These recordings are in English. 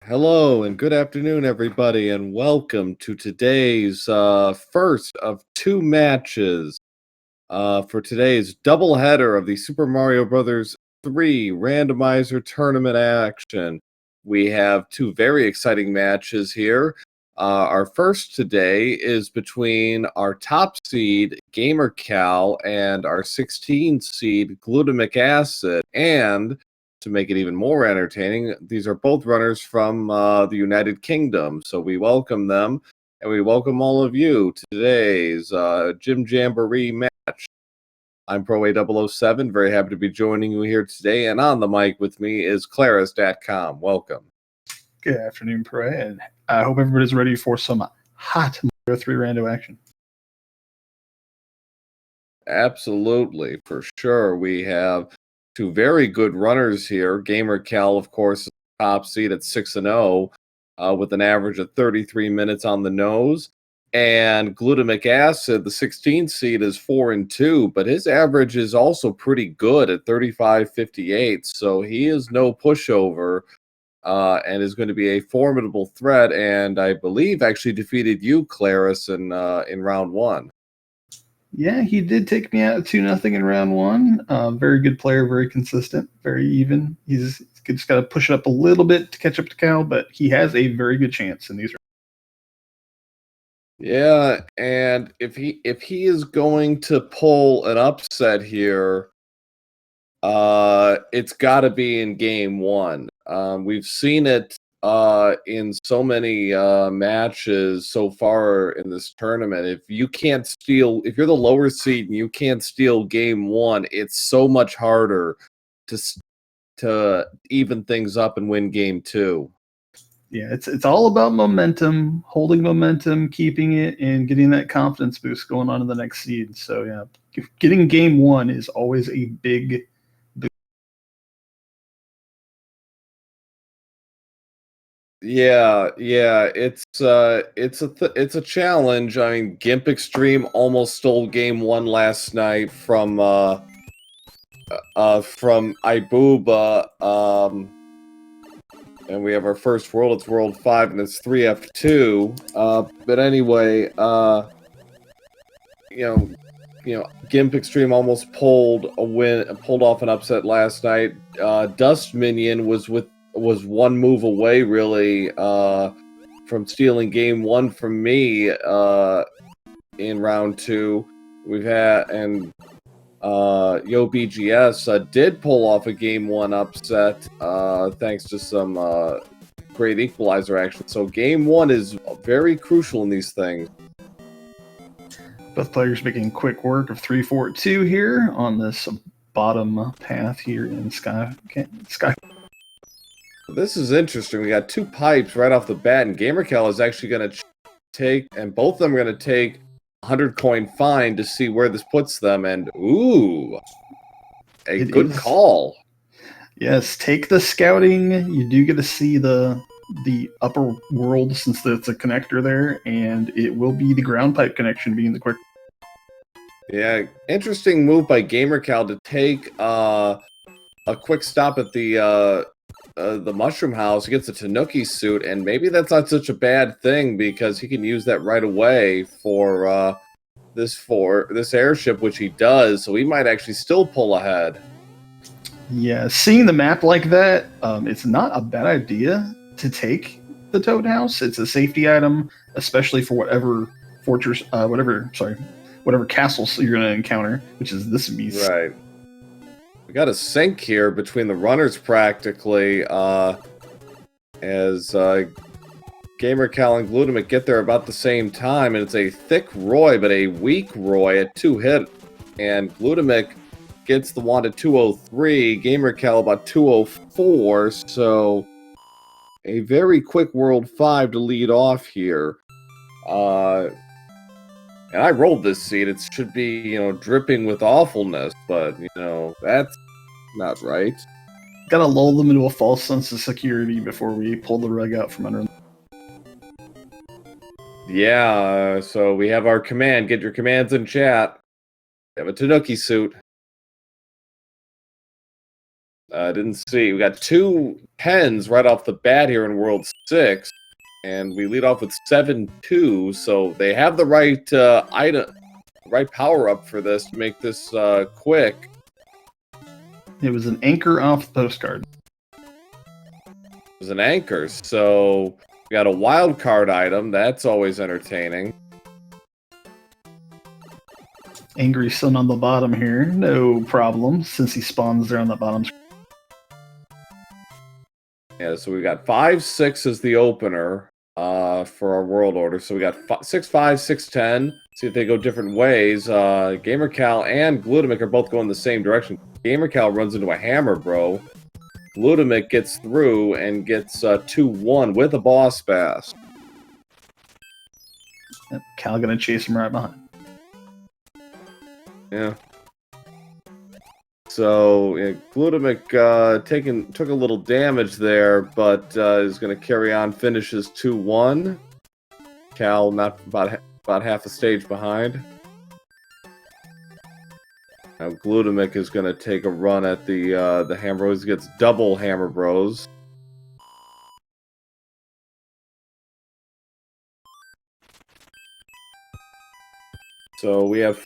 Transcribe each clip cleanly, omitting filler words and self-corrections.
Hello and good afternoon, everybody, and welcome to today's first of two matches for today's doubleheader of the Super Mario Brothers 3 Randomizer Tournament action. We have two very exciting matches here. Our first today is between our top seed, gamercal, and our 16 seed, glutamic acid, and to make it even more entertaining, these are both runners from the United Kingdom. So we welcome them, and we welcome all of you to today's Gym Jamboree match. I'm ProA007, very happy to be joining you here today, and on the mic with me is Claris.com. Welcome. Good afternoon, Pro, and I hope everybody's ready for some hot Mario 3 rando action. Absolutely, for sure. We have two very good runners here. gamercal, of course, is the top seed at 6-0 with an average of 33 minutes on the nose. And glutamic acid, the 16th seed, is 4-2, but his average is also pretty good at 35.58. So he is no pushover and is going to be a formidable threat. And I believe actually defeated you, Claris, in round one. Yeah, he did take me out 2-0 in round one. Very good player, very consistent, very even. He's just got to push it up a little bit to catch up to Cal, but he has a very good chance in these. Yeah, and if he is going to pull an upset here, it's got to be in game one. We've seen it in so many matches so far in this tournament. If you're the lower seed and you can't steal game one, it's so much harder to even things up and win game two. Yeah, it's all about momentum, holding momentum, keeping it, and getting that confidence boost going on in the next seed. So yeah, getting game one is always a big boost. Yeah, it's a challenge. I mean, Gimp Extreme almost stole game one last night from Ibuba. And we have our first world. It's World 5, and it's 3F2. But anyway, Gimp Extreme almost pulled off an upset last night. Dust Minion was one move away, really, from stealing game one from me in round two. Yo BGS did pull off a game one upset thanks to some great equalizer action. So game one is very crucial in these things. Both players making quick work of 3-4-2 here on this bottom path here in Sky. This is interesting. We got two pipes right off the bat, and gamercal is actually going to take, and both of them are going to take 100 coin fine to see where this puts them. And ooh, a good call. Yes, take the scouting. You do get to see the upper world since it's a connector there, and it will be the ground pipe connection being the quick. Yeah, interesting move by gamercal to take a quick stop at the mushroom house. He gets a Tanuki suit, and maybe that's not such a bad thing because he can use that right away for this airship, which he does. So he might actually still pull ahead. Yeah, seeing the map like that, it's not a bad idea to take the Toad House. It's a safety item, especially for whatever castles you're going to encounter, which is this beast. Right. We got a sync here between the runners practically, as gamercal and glutamic get there about the same time, and it's a thick Roy, but a weak Roy at 2 hit, and glutamic gets the wand at 203, gamercal about 204, so a very quick World 5 to lead off here. And I rolled this seed. It should be, dripping with awfulness, but, that's not right. Gotta lull them into a false sense of security before we pull the rug out from under them. Yeah, so we have our command. Get your commands in chat. We have a Tanuki suit. Didn't see. We got 2 10s right off the bat here in World 6, and we lead off with 7-2. So they have the right right power up for this to make this quick. It was an anchor off the postcard. It was an anchor, so we got a wild card item. That's always entertaining. Angry Sun on the bottom here, no problem, since he spawns there on the bottom screen. Yeah, so we got 5-6 as the opener for our world order. So we got 6-5, 6-10. See if they go different ways. gamercal and Glutamic are both going the same direction. gamercal runs into a hammer, bro. Glutamic gets through and gets 2-1 with a boss pass. Yep, Cal gonna chase him right behind. Yeah. So yeah, Glutamic took a little damage there, but is going to carry on. Finishes 2-1. Cal not about half a stage behind. Now Glutamic is going to take a run at the Hammer Bros. He gets double Hammer Bros. So we have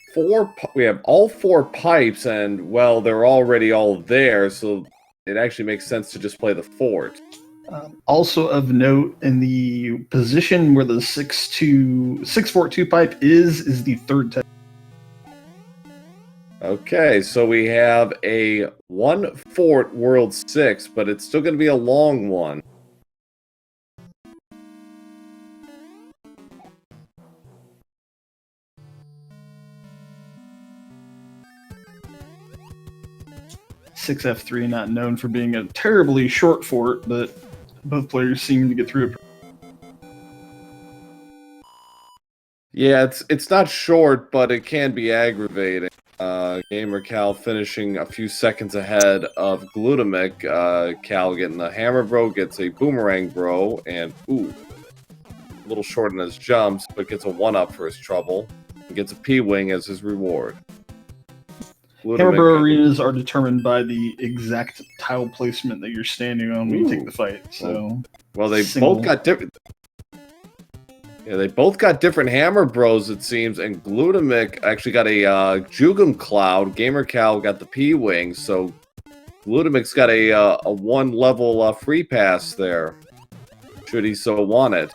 all 4 pipes, and well, they're already all there, so it actually makes sense to just play the fort. Also of note, in the position where the 6-4-2 pipe is the third type. Okay, so we have a 1 fort World 6, but it's still going to be a long one. Six F3 not known for being a terribly short fort, but both players seem to get through it. Yeah, it's not short, but it can be aggravating. gamercal finishing a few seconds ahead of Glutamic. Cal getting the hammer bro, gets a boomerang bro, and ooh, a little short in his jumps, but gets a 1-up for his trouble. He gets a P-wing as his reward. Hammer bro arenas are determined by the exact tile placement that you're standing on when you take the fight. So, well, they both got different. Yeah, they both got different hammer bros, it seems, and Glutamic actually got a Jugum Cloud. gamercal got the P-wing, so Glutamic's got a 1-level free pass there, should he so want it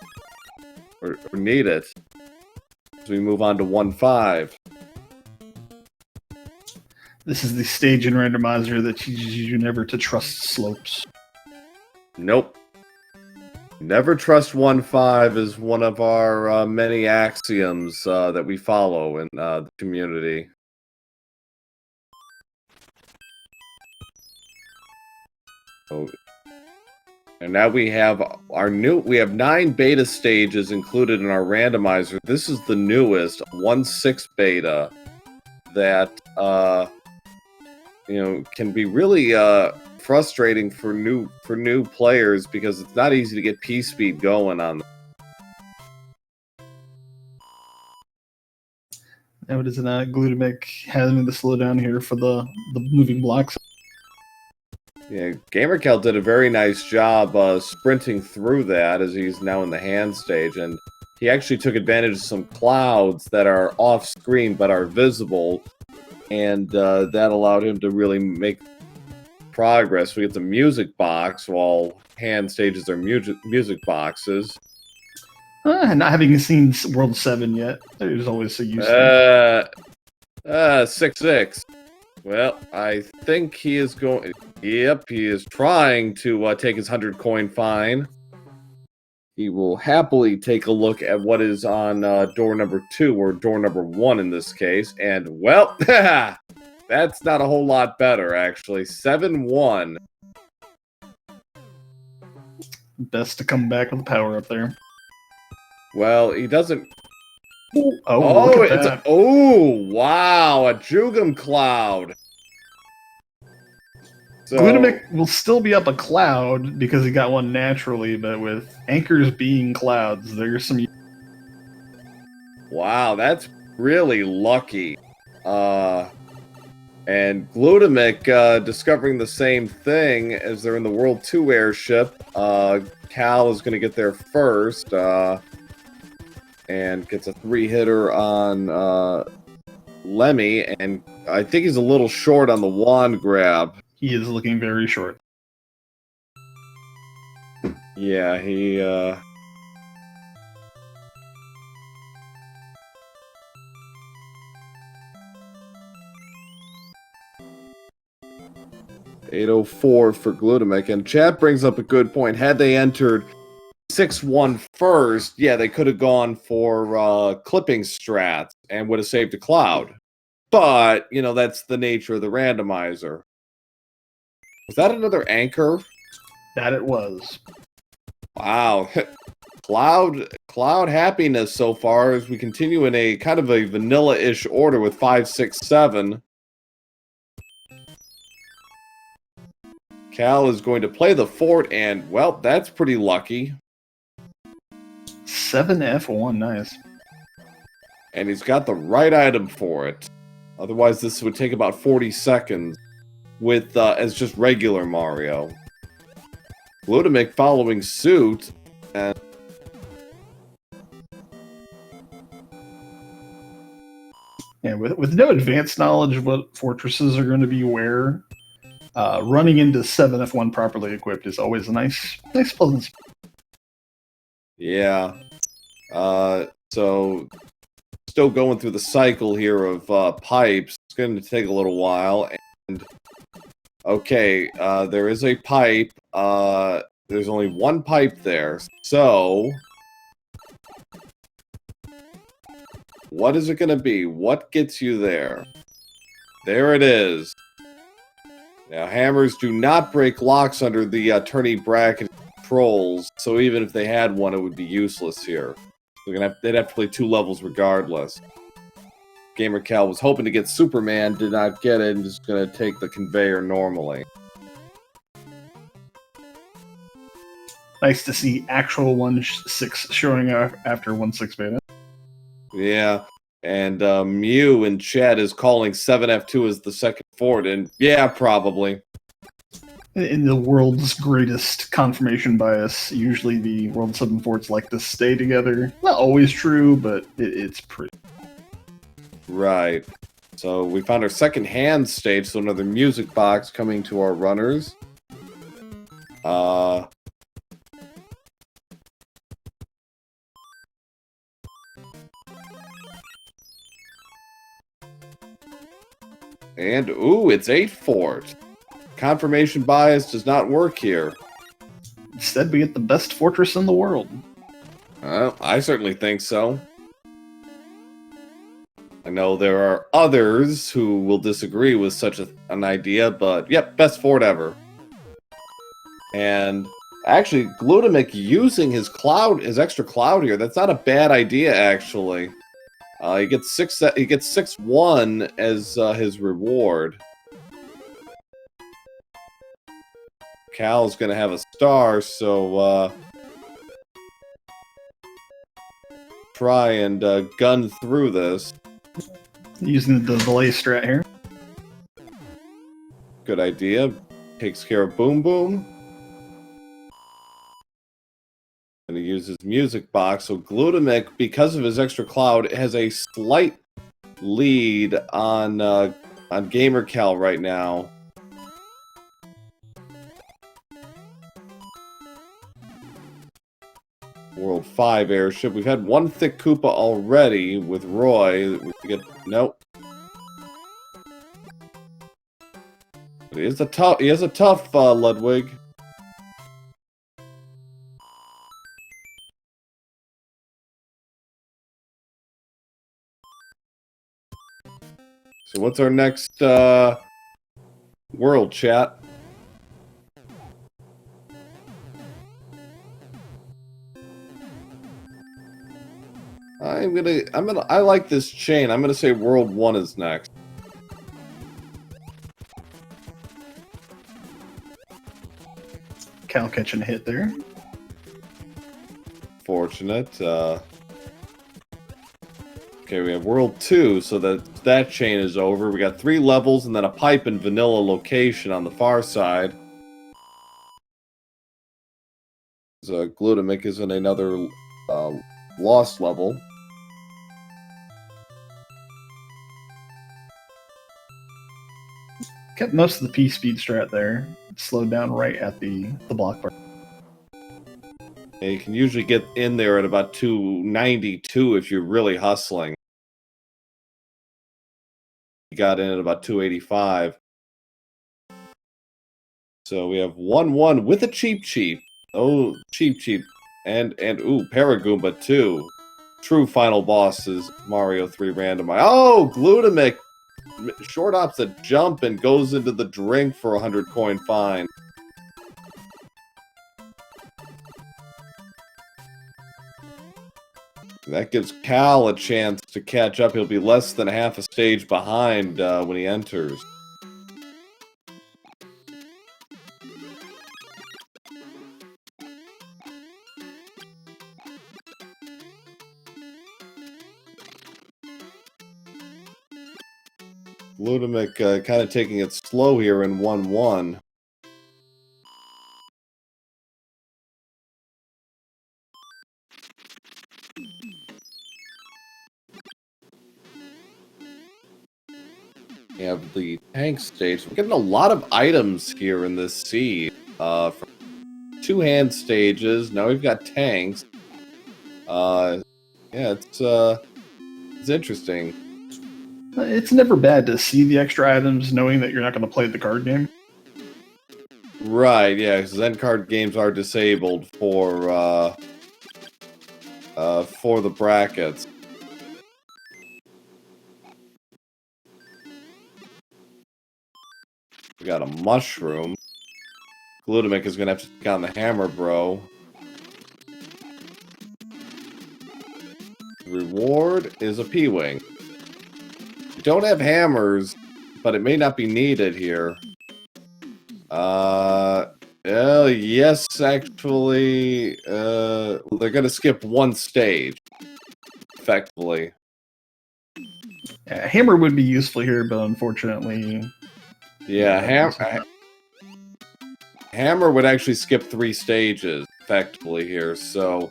or need it. So we move on to 1-5. This is the stage in Randomizer that teaches you never to trust slopes. Nope. Never trust 1-5 is one of our many axioms that we follow in the community. Oh. And now we have we have 9 beta stages included in our randomizer. This is the newest 1.6 beta that can be really frustrating for new players because it's not easy to get P-speed going on them. Now it is not Glutamic having to slow down here for the moving blocks. Yeah, gamercal did a very nice job sprinting through that as he's now in the hand stage, and he actually took advantage of some clouds that are off screen but are visible, and that allowed him to really make progress. We get the music box while hand stages are music boxes. Not having seen World 7 yet, there's always so used to 6-6. Well, I think he is going. Yep, he is trying to take his 100-coin fine. He will happily take a look at what is on door number 2, or door number 1 in this case, and well, that's not a whole lot better, actually. 7-1. Best to come back with the power up there. Well, he doesn't. Oh, wow, a Jugum Cloud. So, Glutamic will still be up a cloud because he got one naturally, but with anchors being clouds, there's some. Wow, that's really lucky. And Glutamic discovering the same thing as they're in the World 2 airship. Cal is going to get there first and gets a 3-hitter on Lemmy, and I think he's a little short on the wand grab. He is looking very short. Yeah, he... 804 for Glutamic, and Chad brings up a good point. Had they entered 6-1 first, yeah, they could have gone for clipping strats and would have saved a cloud. But, you know, that's the nature of the randomizer. Was that another anchor? That it was. Wow. Cloud happiness so far as we continue in a kind of a vanilla-ish order with 5, 6, 7. Cal is going to play the fort, and, well, that's pretty lucky. 7F1, nice. And he's got the right item for it. Otherwise, this would take about 40 seconds with as just regular Mario. Glutamic following suit, and yeah, with no advanced knowledge of what fortresses are going to be where, running into 7F1 properly equipped is always a nice pleasant. yeah. So still going through the cycle here of pipes. It's going to take a little while. And okay, there is a pipe. There's only one pipe there. So what is it going to be? What gets you there? There it is. Now, hammers do not break locks under the tourney bracket controls, so even if they had one, it would be useless here. They'd have to play 2 levels regardless. gamercal was hoping to get Superman, did not get it, and just going to take the conveyor normally. Nice to see actual 1.6 showing up after 1.6 beta. Yeah, and Mew in chat is calling 7F2 as the second fort, and yeah, probably. In the world's greatest confirmation bias, usually the World 7 forts like to stay together. Not always true, but it's pretty. Right. So we found our second hand stage, so another music box coming to our runners. And, ooh, it's 8 fort. Confirmation bias does not work here. Instead, we get the best fortress in the world. I certainly think so. I know there are others who will disagree with such an idea, but yep, best fort ever. And actually, Glutamic using his extra cloud here, that's not a bad idea, actually. He gets 6-1 as his reward. Cal's gonna have a star, so try and gun through this. Using the delay strat here. Good idea. Takes care of Boom Boom. And he uses Music Box, so Glutamic, because of his extra cloud, has a slight lead on gamercal right now. World 5 airship. We've had one thick Koopa already with Roy. We get nope. But he has a tough Ludwig. So what's our next world, chat? I like this chain. I'm gonna say World 1 is next. Cal catching a hit there. Fortunate. Okay, we have World 2, so that chain is over. We got 3 levels and then a pipe and vanilla location on the far side. So Glutamic is in another lost level. Kept most of the P-speed strat there. It slowed down right at the block part. And you can usually get in there at about 292 if you're really hustling. You got in at about 285. So we have 1-1 with a Cheep. Oh, Cheep. And ooh, Paragoomba too. True final bosses, Mario 3 Randomizer. Oh, Glutamic short ops a jump and goes into the drink for a 100 coin fine. That gives Cal a chance to catch up. He'll be less than half a stage behind when he enters. Glutamic kind of taking it slow here in 1-1. We have the tank stage. We're getting a lot of items here in this seed. From 2 hand stages. Now we've got tanks. Yeah, it's interesting. It's never bad to see the extra items, knowing that you're not going to play the card game. Right, yeah, because end card games are disabled for the brackets. We got a mushroom. Glutamic is gonna have to take on the hammer, bro. The reward is a P-Wing. We don't have hammers, but it may not be needed here. Yes, actually, they're gonna skip 1 stage, effectively. Yeah, hammer would be useful here, but unfortunately... Yeah, hammer would actually skip 3 stages, effectively, here, so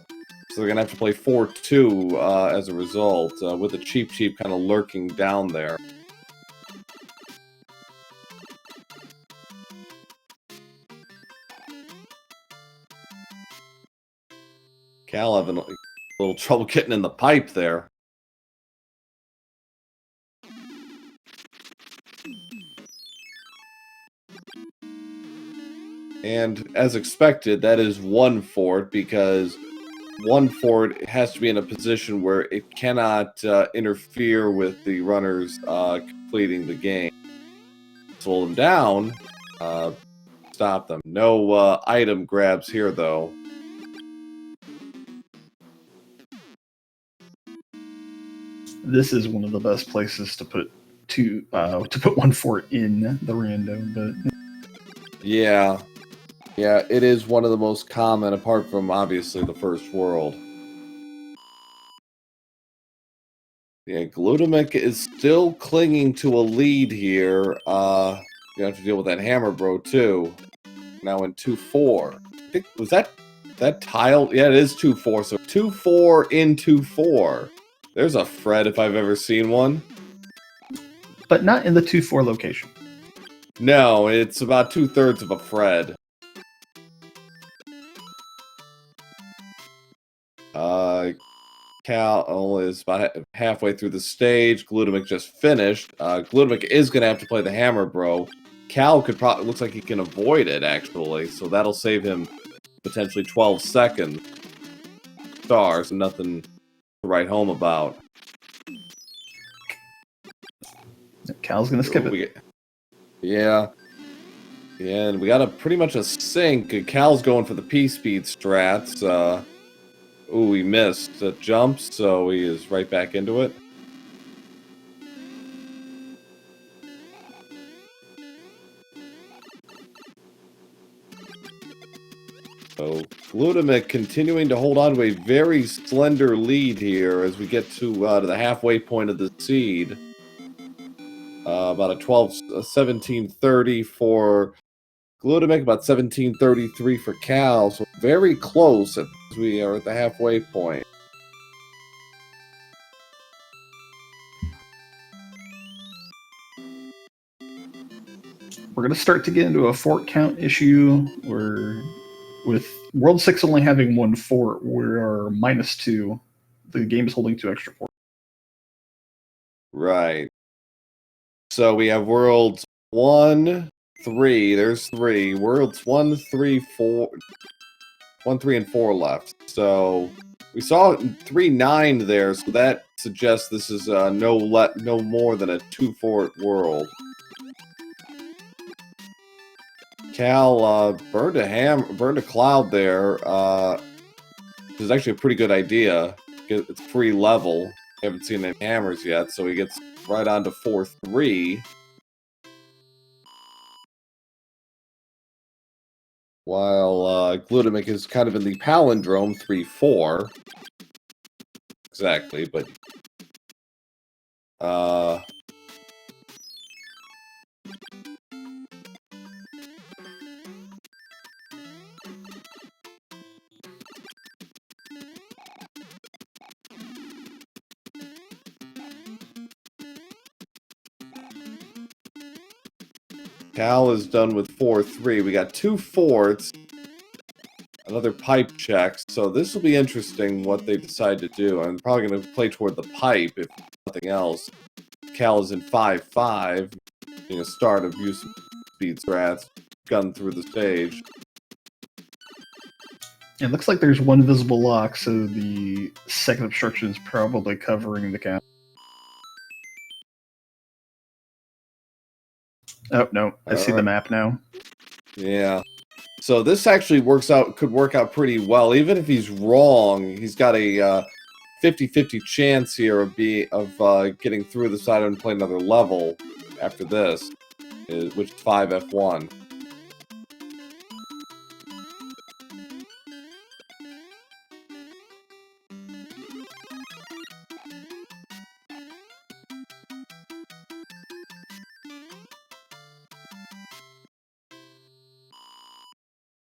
they're gonna have to play 4-2 as a result, with the Cheep kind of lurking down there. Cal having a little trouble getting in the pipe there. And as expected, that is 1 fort, because 1 fort has to be in a position where it cannot interfere with the runners completing the game. Slow them down, stop them. No item grabs here, though. This is one of the best places to put 1 fort in the rando, but Yeah, it is one of the most common, apart from obviously the first world. Yeah, Glutamic is still clinging to a lead here. You have to deal with that hammer, bro, too. Now in 2-4. I think, was that tile? Yeah, it is 2-4. So 2-4 in 2-4. There's a Fred if I've ever seen one. but not in the 2-4 location. No, it's about 2/3 of a Fred. Cal is about halfway through the stage. Glutamic just finished. Glutamic is going to have to play the hammer, bro. Cal could probably, looks like he can avoid it, actually. So that'll save him potentially 12 seconds. Stars, nothing to write home about. Cal's going to skip it. Yeah, and we got pretty much a sync. Cal's going for the P-speed strats. Ooh, he missed a jump, so he is right back into it. So Glutamic continuing to hold on to a very slender lead here as we get to the halfway point of the seed. About a 1730 for Glutamic, about 1733 for Cal. So very close as we are at the halfway point. We're going to start to get into a fort count issue where, with World 6 only having one fort, we are -2. The game is holding 2 extra forts. Right. So we have worlds 1, 3. There's 3. Worlds 1, 3, 4. 1, 3, and 4 left. So we saw 3, 9 there. So that suggests this is no more than a 2-fort world. Cal burned a cloud there. Which is actually a pretty good idea. It's free level. We haven't seen any hammers yet, so he gets right on to 4-3. While Glutamic is kind of in the palindrome 3-4. Exactly, but Cal is done with 4-3. We got 2 forts, another pipe check. So this will be interesting what they decide to do. I'm probably going to play toward the pipe, if nothing else. Cal is in 5-5, being a start of use of speed strats, gun through the stage. It looks like there's one visible lock, so the second obstruction is probably covering the cap. Oh, no. I see the map now. Yeah. So this actually could work out pretty well. Even if he's wrong, he's got a 50-50 chance here of getting through the side and playing another level after this, which is 5F1.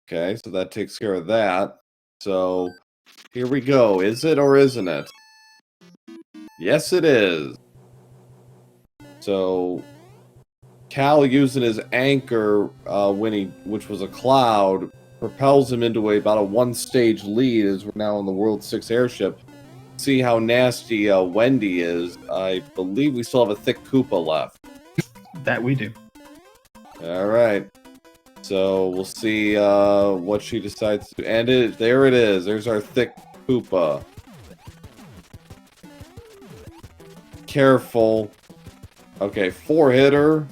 Okay, so that takes care of that. So, here we go. Is it or isn't it? Yes, it is. So, Cal using his anchor, which was a cloud, propels him into about a 1-stage lead as we're now on the World 6 airship. See how nasty Wendy is. I believe we still have a thick Koopa left. That we do. Alright. So we'll see what she decides to. And there it is. There's our thick Koopa. Careful. Okay, 4-hitter.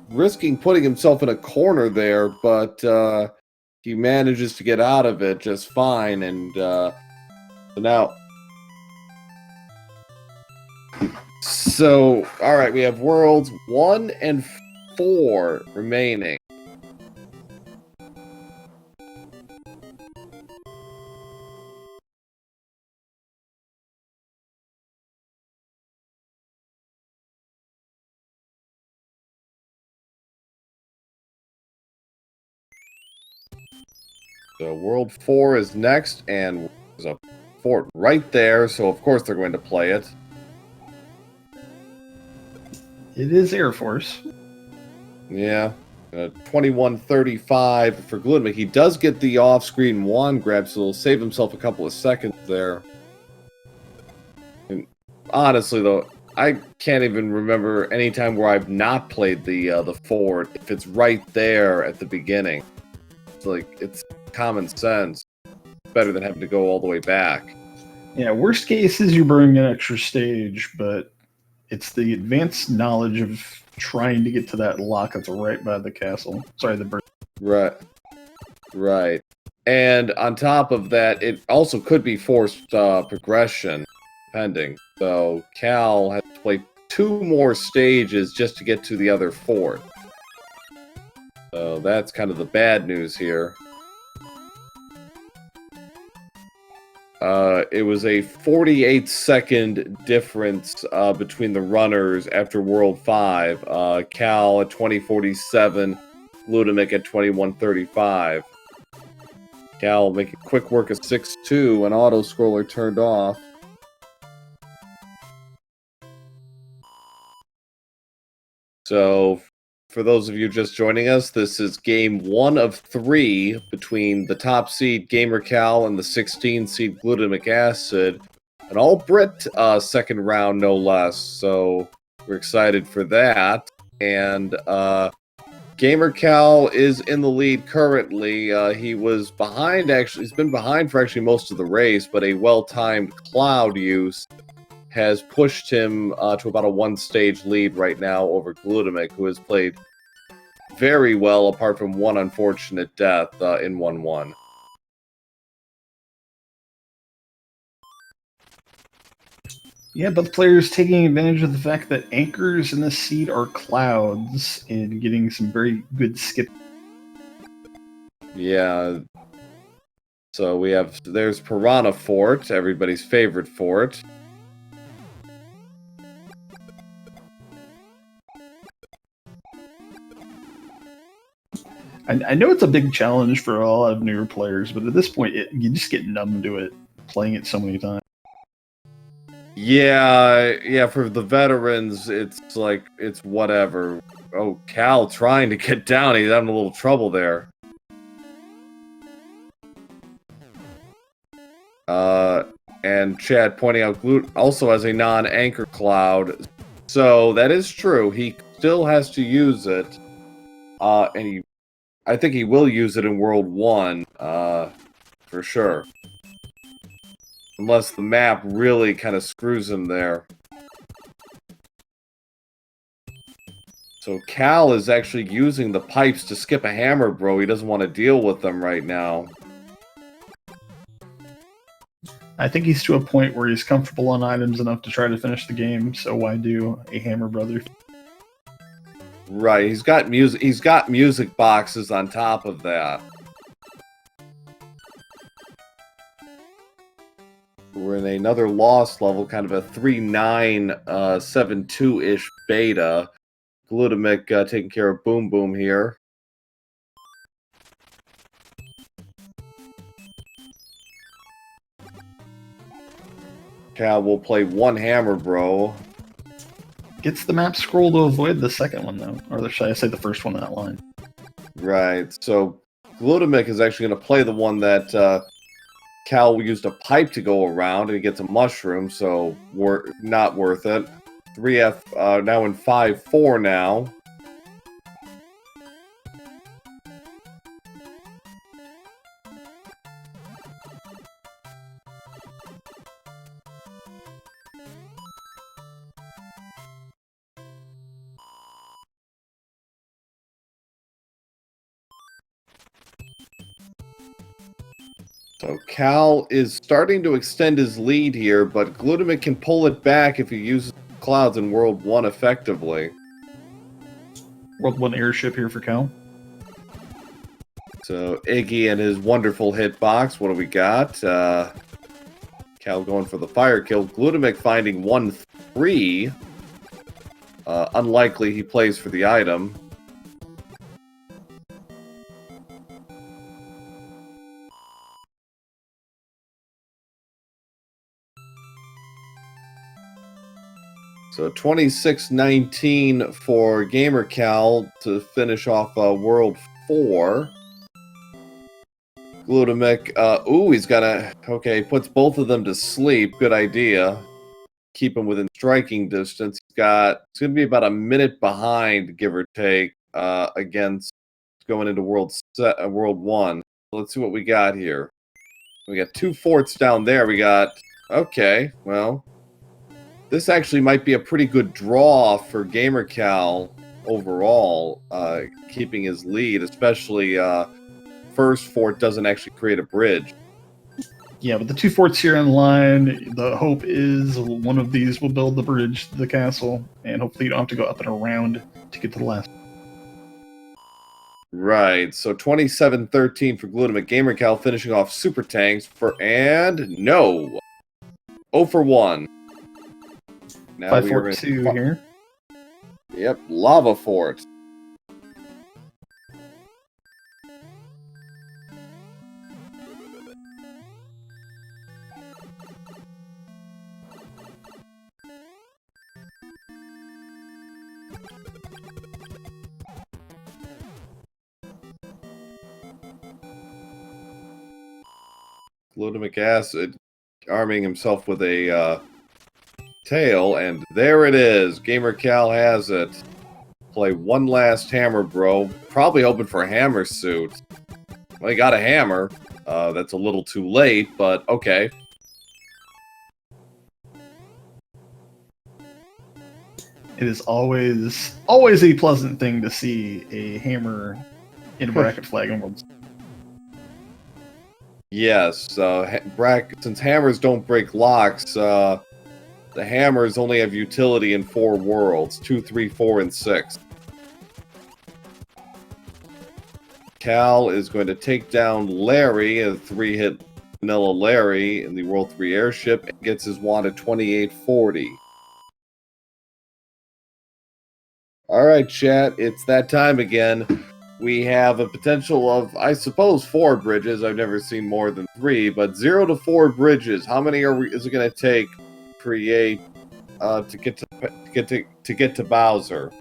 Risking putting himself in a corner there, but he manages to get out of it just fine. And so now... So, alright, we have worlds 1 and 4 remaining. So World 4 is next, and there's a fort right there, so of course they're going to play it. It is Air Force. Yeah. 2135 for Glutamic. He does get the off-screen wand grab, so he'll save himself a couple of seconds there. And honestly, though, I can't even remember any time where I've not played the fort if it's right there at the beginning. It's like, it's common sense. Better than having to go all the way back. Yeah, worst case is you bring an extra stage, but it's the advanced knowledge of trying to get to that lock that's right by the castle. Sorry, the bird. Right. Right. And on top of that, it also could be forced progression, depending. So Cal has to play 2 more stages just to get to the other fort. So that's kind of the bad news here. It was a 48-second difference between the runners after World 5. Cal at 20:47, Ludimic at 21:35. Cal making quick work of 6-2, an auto-scroller turned off. So, for those of you just joining us, this is game 1 of 3 between the top seed gamercal and the 16 seed glutamic acid. An all-Brit second round, no less, so we're excited for that. And gamercal is in the lead currently. He was behind, actually. He's been behind for actually most of the race, but a well-timed cloud use has pushed him to about a one-stage lead right now over Glutamic, who has played very well, apart from one unfortunate death in 1-1. Yeah, both players taking advantage of the fact that anchors in this seed are clouds and getting some very good skip. Yeah. So we have, there's Piranha Fort, everybody's favorite fort. I know it's a big challenge for a lot of newer players, but at this point, you just get numb to it, playing it so many times. Yeah, for the veterans, it's like, it's whatever. Oh, Cal trying to get down, he's having a little trouble there. And Chad pointing out Glut also has a non-anchor cloud, so that is true. He still has to use it, and I think he will use it in World 1, for sure. Unless the map really kind of screws him there. So Cal is actually using the pipes to skip a hammer, bro. He doesn't want to deal with them right now. I think he's to a point where he's comfortable on items enough to try to finish the game, so why do a hammer brother? Right, he's got music boxes on top of that. We're in another lost level, kind of a 3-9, 7-2-ish beta. Glutamic taking care of Boom Boom here. Cal will play one hammer, bro. Gets the map scroll to avoid the second one, though. Or should I say the first one in that line? Right, so Glutamic is actually going to play the one that Cal used a pipe to go around, and he gets a mushroom, so not worth it. 3F now in 5-4 now. So Cal is starting to extend his lead here, but Glutamic can pull it back if he uses clouds in World 1 effectively. World 1 airship here for Cal. So Iggy and his wonderful hitbox. What do we got? Cal going for the fire kill. Glutamic finding 1-3. Unlikely he plays for the item. So 26-19 for gamercal to finish off World 4. Glutamic, he's got okay, puts both of them to sleep. Good idea. Keep him within striking distance. It's going to be about a minute behind, give or take, against going into World 1. Let's see what we got here. We got 2 forts down there. We got, okay, well, this actually might be a pretty good draw for gamercal overall, keeping his lead, especially first fort doesn't actually create a bridge. Yeah, with the 2 forts here in line, the hope is one of these will build the bridge to the castle, and hopefully you don't have to go up and around to get to the last. Right, so 27-13 for Glutamic. Gamercal finishing off Super Tanks and no! 0 for 1. Now 5 we are 4 in 2 here. Yep, Lava Fort. Glutamic acid arming himself with a tail, and there it is. Gamercal has it. Play one last hammer, bro. Probably hoping for a hammer suit. Well, he got a hammer. That's a little too late, but okay. It is always a pleasant thing to see a hammer in bracket flag and worlds. Yes, since hammers don't break locks, the hammers only have utility in 4 worlds, 2, 3, 4, and 6. Cal is going to take down Larry, a 3-hit vanilla Larry in the World 3 airship, and gets his wand at 2840. Alright, chat, it's that time again. We have a potential of, I suppose, 4 bridges. I've never seen more than 3, but 0 to 4 bridges. How many is it going to take to create to get to Bowser?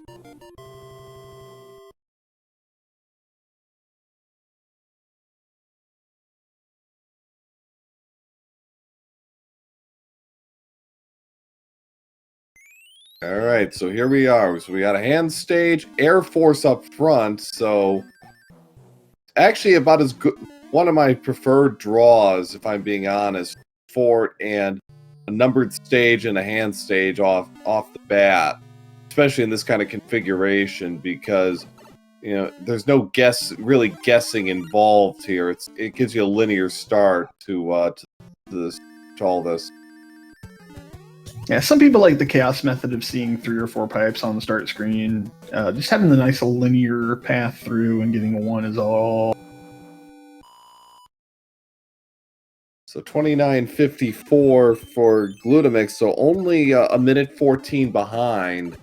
Alright, so here we are. So we got a hand stage, Air Force up front, so actually about as good, one of my preferred draws, if I'm being honest, fort and a numbered stage and a hand stage off the bat, especially in this kind of configuration, because you know there's no really guessing involved here. It gives you a linear start to all this. Yeah, some people like the chaos method of seeing 3 or 4 pipes on the start screen. Just having the nice linear path through and getting a 1 is all. So 29:54 for Glutamic, so only a minute 14 behind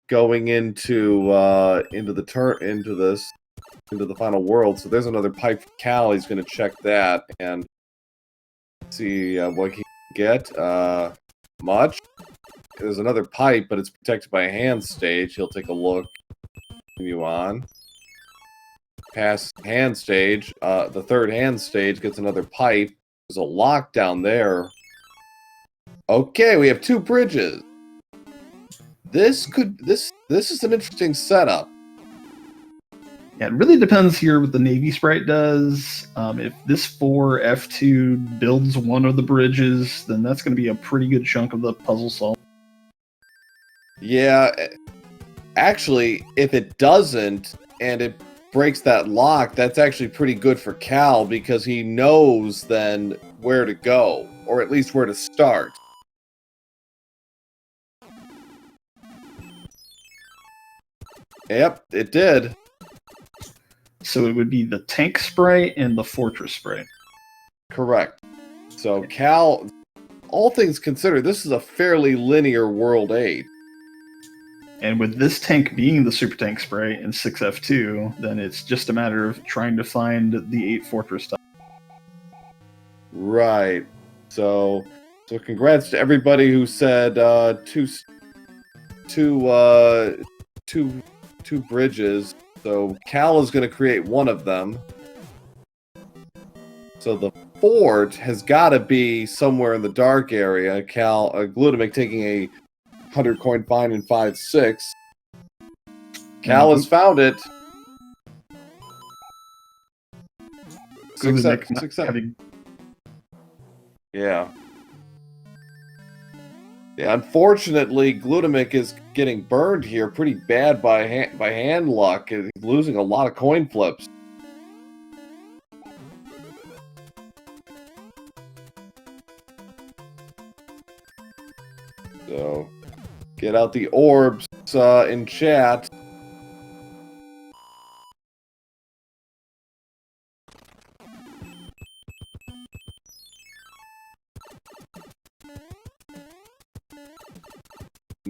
going into the final world. So there's another pipe for Cal. He's going to check that and see what he can get. Much. There's another pipe, but it's protected by a hand stage. He'll take a look. Continue on. Past hand stage. The third hand stage gets another pipe. There's a lock down there. Okay, we have 2 bridges. This is an interesting setup. Yeah, it really depends here what the Navy sprite does. If this 4 F2 builds one of the bridges, then that's going to be a pretty good chunk of the puzzle solved. Yeah, actually, if it doesn't and it breaks that lock, that's actually pretty good for Cal because he knows then where to go, or at least where to start. Yep, it did. So it would be the tank sprite and the fortress sprite. Correct. So Cal, all things considered, this is a fairly linear World 8. And with this tank being the super tank sprite and 6F2, then it's just a matter of trying to find the 8 fortress stuff. Right. So congrats to everybody who said two bridges. So Cal is going to create one of them. So the fort has got to be somewhere in the dark area. Glutamic taking a 100 coin fine in 5-6. Cal has found it. Six, seven. Yeah. Yeah, unfortunately, Glutamic is getting burned here pretty bad by hand luck. He's losing a lot of coin flips. So, get out the orbs in chat.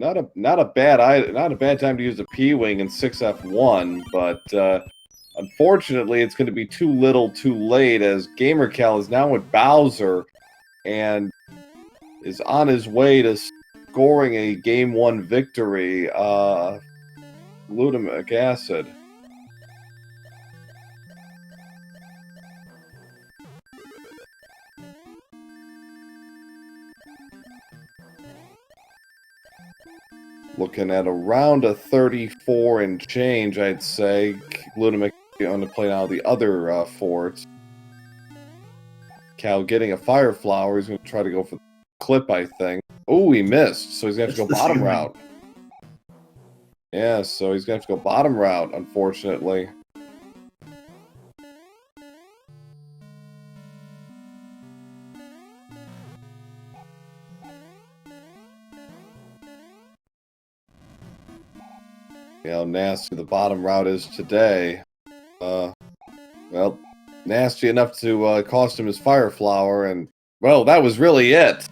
not a bad time to use a P-Wing in 6F1, but unfortunately it's going to be too little too late, as gamercal is now with Bowser and is on his way to scoring a Game 1 victory. Glutamic acid. Looking at around a 34 and change, I'd say. Glutamic on to play now the other forts. Cal getting a fire flower. He's going to try to go for the clip, I think. Oh, he missed, so he's going to have to go bottom route. Yeah, so he's going to have to go bottom route, unfortunately. You know, how nasty the bottom route is today. Well, nasty enough to cost him his fire flower, and, well, that was really it.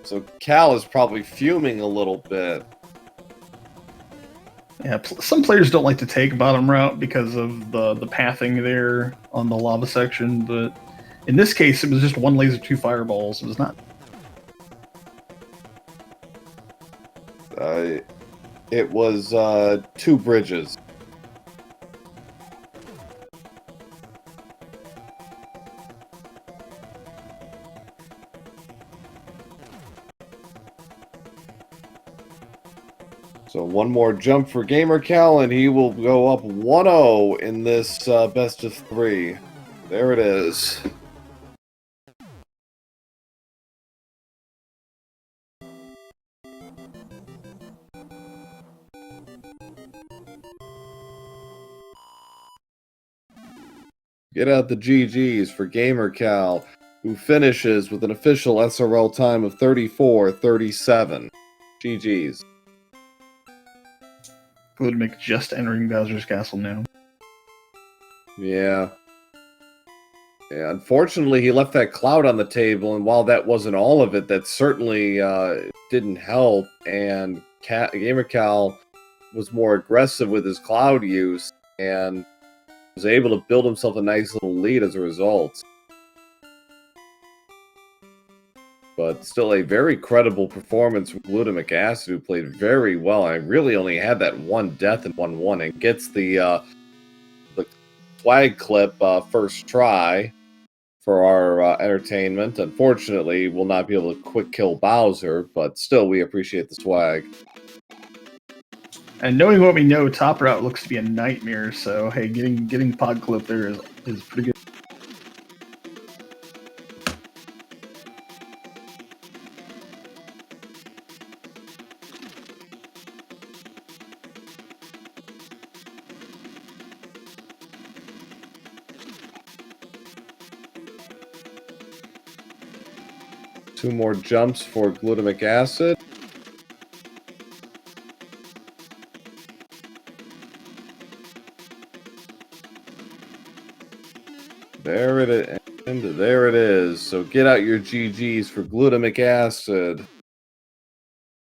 So Cal is probably fuming a little bit. Yeah, some players don't like to take bottom route because of the pathing there on the lava section, but in this case, it was just one laser, two fireballs. It was not. It was 2 bridges. So one more jump for gamercal, and he will go up 1-0 in this best of 3. There it is. Get out the GGs for gamercal, who finishes with an official SRL time of 34:37. GGs. Glutamic just entering Bowser's Castle now. Yeah. Yeah, unfortunately, he left that cloud on the table, and while that wasn't all of it, that certainly didn't help, and gamercal was more aggressive with his cloud use, and was able to build himself a nice little lead as a result. But still a very credible performance from Glutamic Acid, who played very well. I really only had that one death in 1-1, and gets the flag clip first try for our entertainment. Unfortunately, we'll not be able to quick kill Bowser, but still, we appreciate the swag. And knowing what we know, top route looks to be a nightmare. So hey, getting pod clip there is pretty good. Two more jumps for Glutamic Acid. There it is. And there it is. So get out your GGs for Glutamic Acid,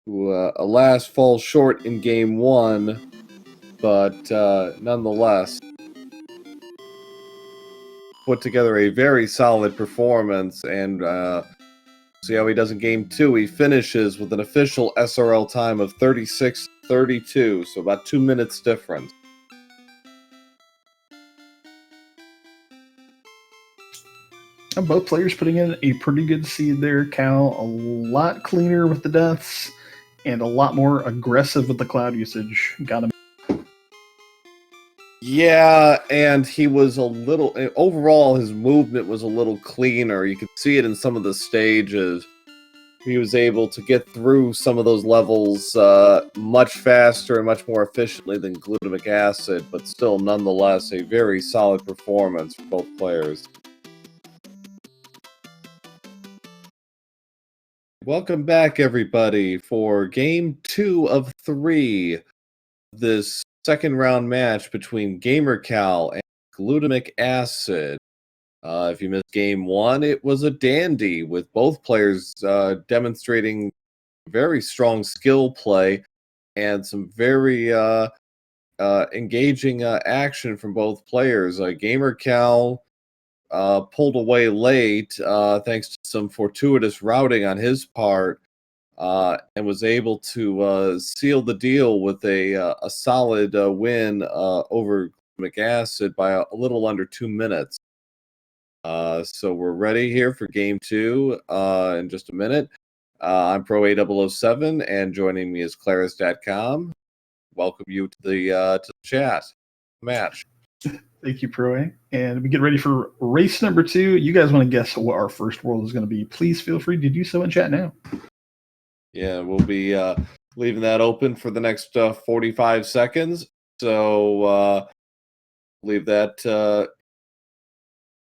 who alas falls short in Game 1, but nonetheless put together a very solid performance, and see how he does in Game 2. He finishes with an official SRL time of 36:32, so about 2 minutes difference. Both players putting in a pretty good seed there. Cal a lot cleaner with the deaths and a lot more aggressive with the cloud usage. Got him. Yeah, and he was a little... Overall, his movement was a little cleaner. You could see it in some of the stages. He was able to get through some of those levels much faster and much more efficiently than Glutamic Acid, but still, nonetheless, a very solid performance for both players. Welcome back, everybody, for Game 2 of 3. This second round match between gamercal and Glutamic Acid. If you missed Game 1, it was a dandy, with both players demonstrating very strong skill play and some very engaging action from both players. gamercal pulled away late thanks to some fortuitous routing on his part, and was able to seal the deal with a solid win over McAcid by a little under 2 minutes. So we're ready here for game 2 in just a minute. I'm Pro8007, and joining me is Claris.com. Welcome you to the chat match. Thank you, Pro. And we get ready for race number 2. You guys want to guess what our first world is going to be? Please feel free to do so in chat now. Yeah, we'll be leaving that open for the next 45 seconds. So leave that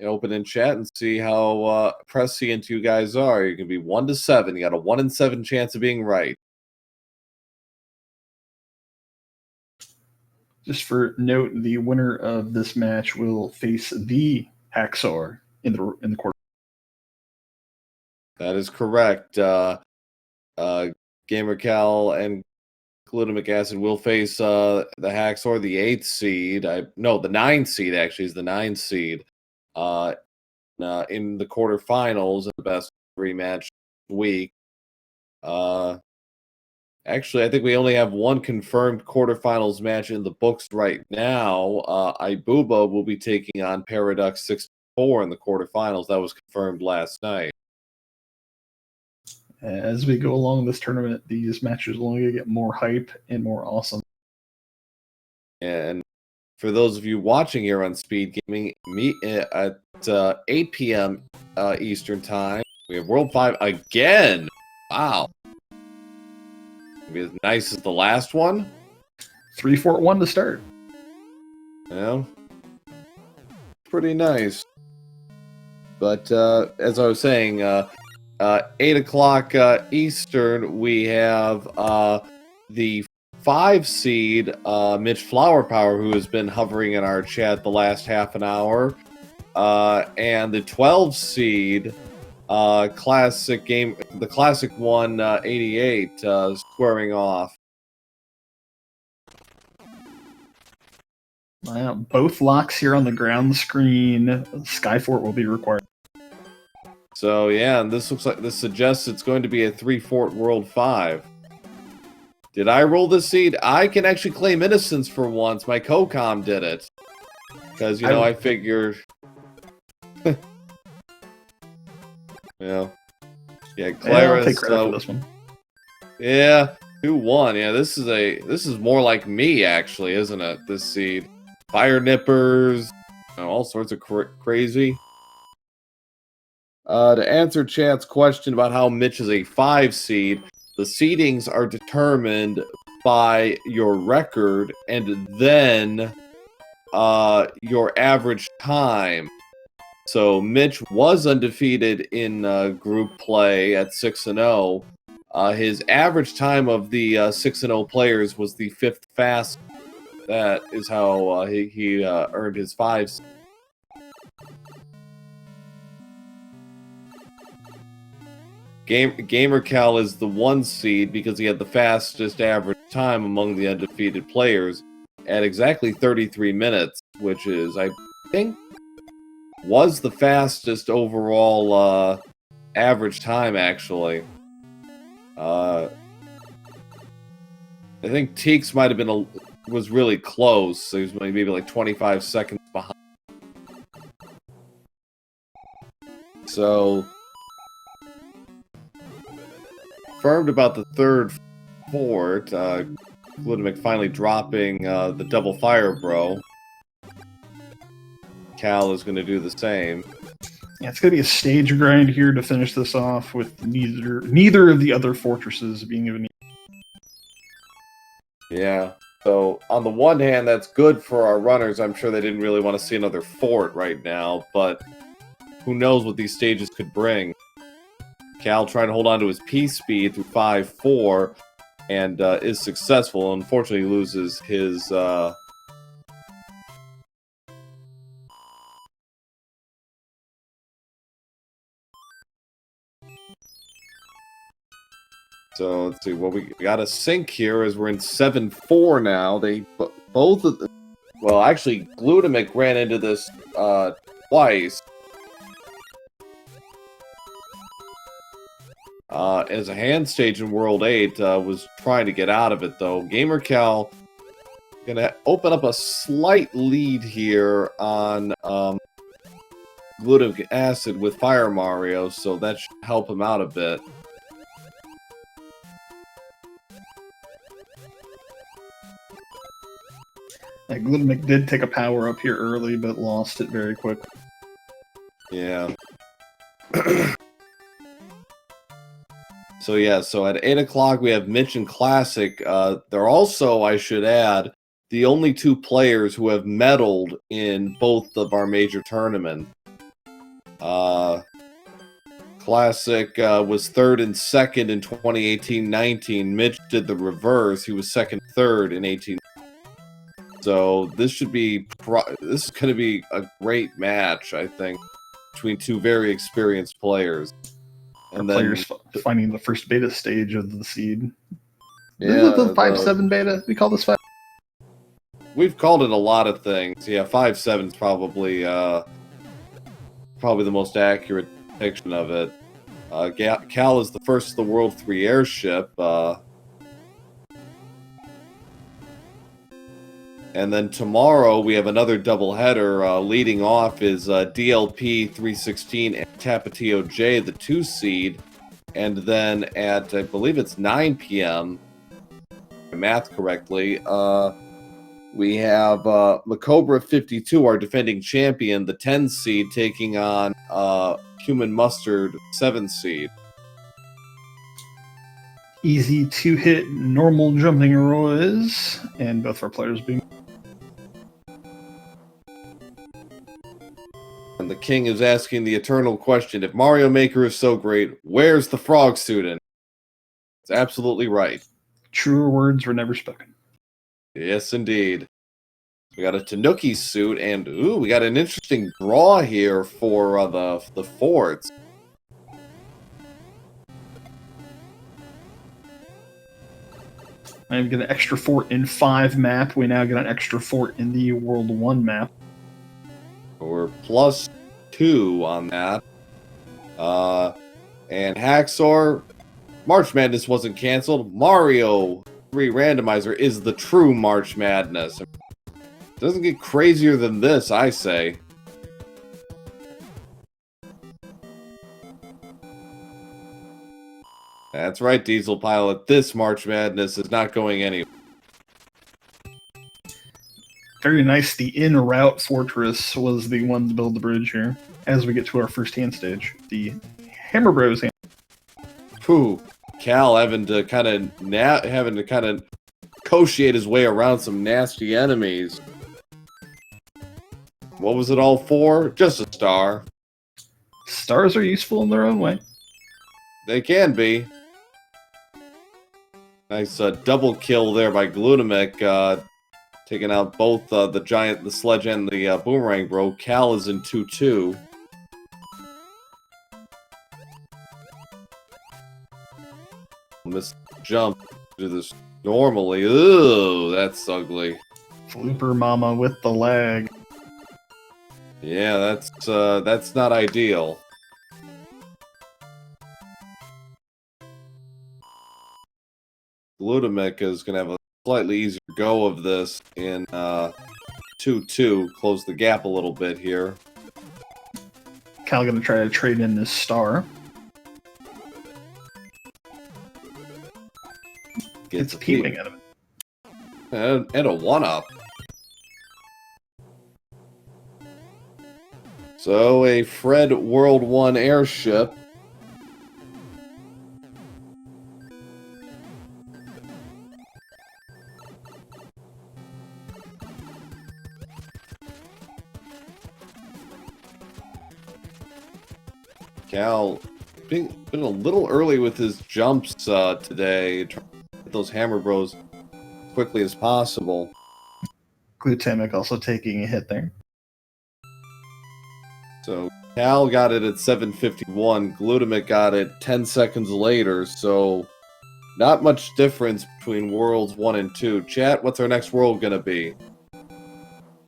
open in chat and see how prescient you guys are. You can be 1 to 7. You got a 1 in 7 chance of being right. Just for note, the winner of this match will face the Haxor in the quarter. That is correct. gamercal and glutamic acid will face the Haxor, the 8th seed. The 9th seed actually is the 9th seed. In the quarterfinals in the best rematch week. Actually, I think we only have one confirmed quarterfinals match in the books right now. Ibuba will be taking on Paradox 64 in the quarterfinals. That was confirmed last night. As we go along this tournament, these matches will only get more hype and more awesome. And for those of you watching here on SpeedGaming, meet at 8 p.m. Eastern Time. We have World 5 again. Wow. Be as nice as the last one. 3-4-1 to start. Yeah. Pretty nice. But as I was saying, 8 o'clock Eastern, we have the 5 seed, Mitch Flowerpower, who has been hovering in our chat the last half an hour, and the 12 seed, the classic one, 88, squaring off. Wow, both locks here on the ground screen. Skyfort will be required. So yeah, and this suggests it's going to be a 3-Fort World 5. Did I roll this seed? I can actually claim innocence for once. My co-com did it. Because, I figured... Yeah, Clara. I'll take credit for this one. Yeah, 2-1. Yeah, this is more like me, actually, isn't it? This seed. Fire nippers, all sorts of crazy. To answer chat's question about how Mitch is a 5 seed, the seedings are determined by your record and then your average time. So Mitch was undefeated in group play at 6-0. His average time of the 6-0 players was the 5th fastest. That is how he earned his 5 seed. gamercal is the 1 seed because he had the fastest average time among the undefeated players at exactly 33 minutes, which is, I think, was the fastest overall average time, actually. I think Teeks might have been was really close, so he was maybe like 25 seconds behind. So, confirmed about the 3rd fort, Glutamic finally dropping the double fire bro. Cal is going to do the same. Yeah, it's going to be a stage grind here to finish this off with neither of the other fortresses being even. Yeah. So, on the one hand, that's good for our runners. I'm sure they didn't really want to see another fort right now, but who knows what these stages could bring. Cal trying to hold on to his P speed through 5-4 and is successful. Unfortunately, loses his So let's see. Well, we got a sync here as we're in 7-4 now. They both of the, well, actually, Glutamic ran into this twice. As a hand stage in World 8 was trying to get out of it though. gamercal gonna open up a slight lead here on glutamic acid with Fire Mario, so that should help him out a bit. Glutamic did take a power up here early, but lost it very quick. Yeah. So yeah, so at 8 o'clock we have Mitch and Classic. They're also, I should add, the only two players who have medaled in both of our major tournaments. Classic was third and second in 2018-19. Mitch did the reverse. He was second, third in 18. So this should be this is going to be a great match, I think, between two very experienced players. And then players finding the first beta stage of the seed. Yeah, this is the 5-7 beta. We call this 5. We've called it a lot of things. Yeah, 5-7 is probably the most accurate depiction of it. Cal is the first of the World 3 airship. And then tomorrow we have another doubleheader. Leading off is DLP 316 and Tapatio J, the 2 seed. And then at, I believe it's 9 p.m., if I math correctly, we have Macobra 52, our defending champion, the 10 seed, taking on Human Mustard 7 seed. Easy 2-hit normal jumping Royas, and both of our players being. And the king is asking the eternal question, if Mario Maker is so great, where's the frog student? It's absolutely right. Truer words were never spoken. Yes, indeed. We got a Tanuki suit, and ooh, we got an interesting draw here for the forts. I get an extra fort in 5 map. We now get an extra fort in the World 1 map. We're +2 on that. And Haxor, March Madness wasn't canceled. Mario 3 Randomizer is the true March Madness. It doesn't get crazier than this, I say. That's right, Diesel Pilot. This March Madness is not going anywhere. Very nice. The in-route fortress was the one to build the bridge here. As we get to our first hand stage, the Hammer Bros. Whew. Cal having to kind of negotiate his way around some nasty enemies. What was it all for? Just a star. Stars are useful in their own way. They can be. Nice double kill there by Glutamic, taking out both the sledge and the boomerang bro. Cal is in 2-2. Miss jump do this normally. Ooh, that's ugly. Flooper Mama with the lag. Yeah, that's not ideal. Glutamic is going to have a slightly easier go of this in 2-2. Close the gap a little bit here. Cal going to try to trade in this star. Gets a peeping out of it. And a 1-up. So a Fred World 1 airship. Cal been a little early with his jumps today. Trying to get those Hammer Bros as quickly as possible. Glutamic also taking a hit there. So Cal got it at 7:51. Glutamic got it 10 seconds later. So Not much difference between worlds 1 and 2. Chat, what's our next world gonna be? We're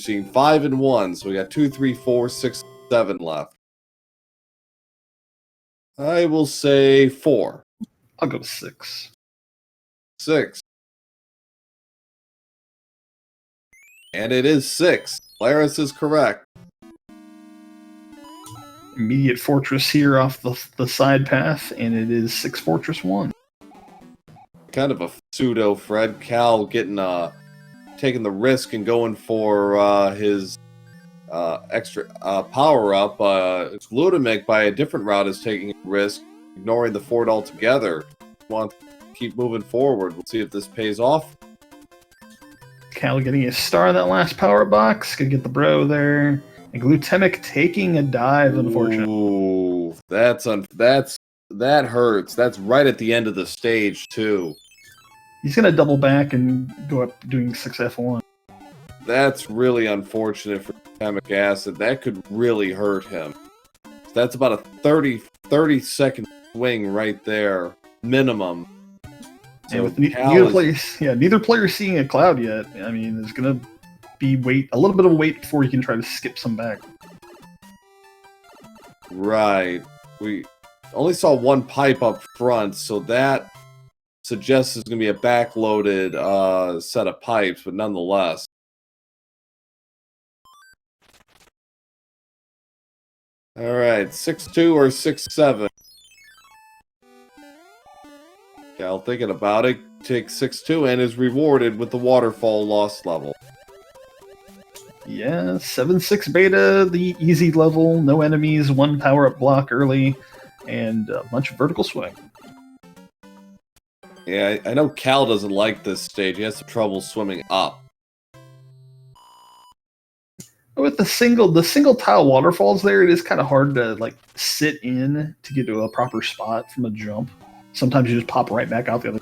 seeing 5 and 1, so we got 2, 3, 4, 6, 7 left. I will say 4. I'll go 6. 6. And it is 6. Laris is correct. Immediate fortress here off the side path, and it is 6 Fortress 1. Kind of a pseudo Fred. Cal getting taking the risk and going for his extra power up. It's Glutamic by a different route is taking a risk, ignoring the fort altogether. Want to keep moving forward. We'll see if this pays off. Cal getting a star in that last power box. Gonna get the bro there. And Glutamic taking a dive, unfortunately. Ooh, that hurts. That's right at the end of the stage too. He's gonna double back and go up doing 6F1. That's really unfortunate for glutamic acid. That could really hurt him. That's about a 30 second swing right there, minimum. So and with neither player seeing a cloud yet, I mean, there's gonna be a little bit of a wait before you can try to skip some back. Right. We only saw one pipe up front, so that suggests there's going to be a backloaded set of pipes, but nonetheless. All right, 6-2 or 6-7. Cal thinking about it, takes 6-2 and is rewarded with the waterfall loss level. Yeah, 7-6 beta, the easy level, no enemies, 1 power-up block early, and a bunch of vertical swing. Yeah, I know Cal doesn't like this stage. He has some trouble swimming up. With the single tile waterfalls there, it is kind of hard to like sit in to get to a proper spot from a jump. Sometimes you just pop right back out the other.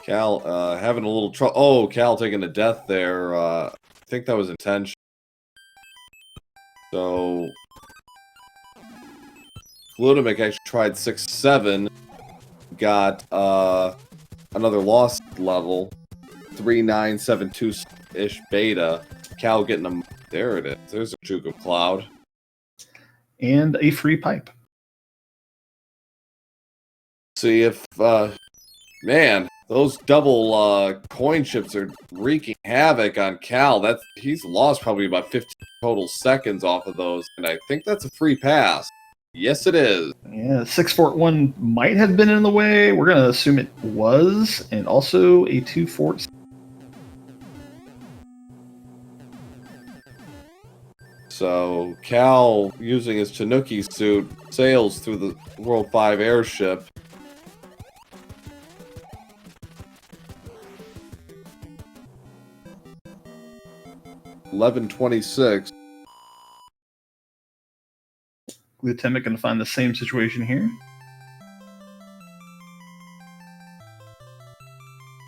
Cal having a little trouble. Oh, Cal taking a death there. I think that was intentional. So Glutamic actually tried 6-7. Got another lost level. 3972-ish beta. Cal getting them. There it is. There's a Juke of Cloud. And a free pipe. See if man, those double coin chips are wreaking havoc on Cal. He's lost probably about 15 total seconds off of those, and I think that's a free pass. Yes, it is. Yeah, 6-Fort-1 might have been in the way. We're gonna assume it was, and also a 2-Fort. So Cal, using his Tanuki suit, sails through the World 5 airship. $11.26. Glutamic gonna find the same situation here.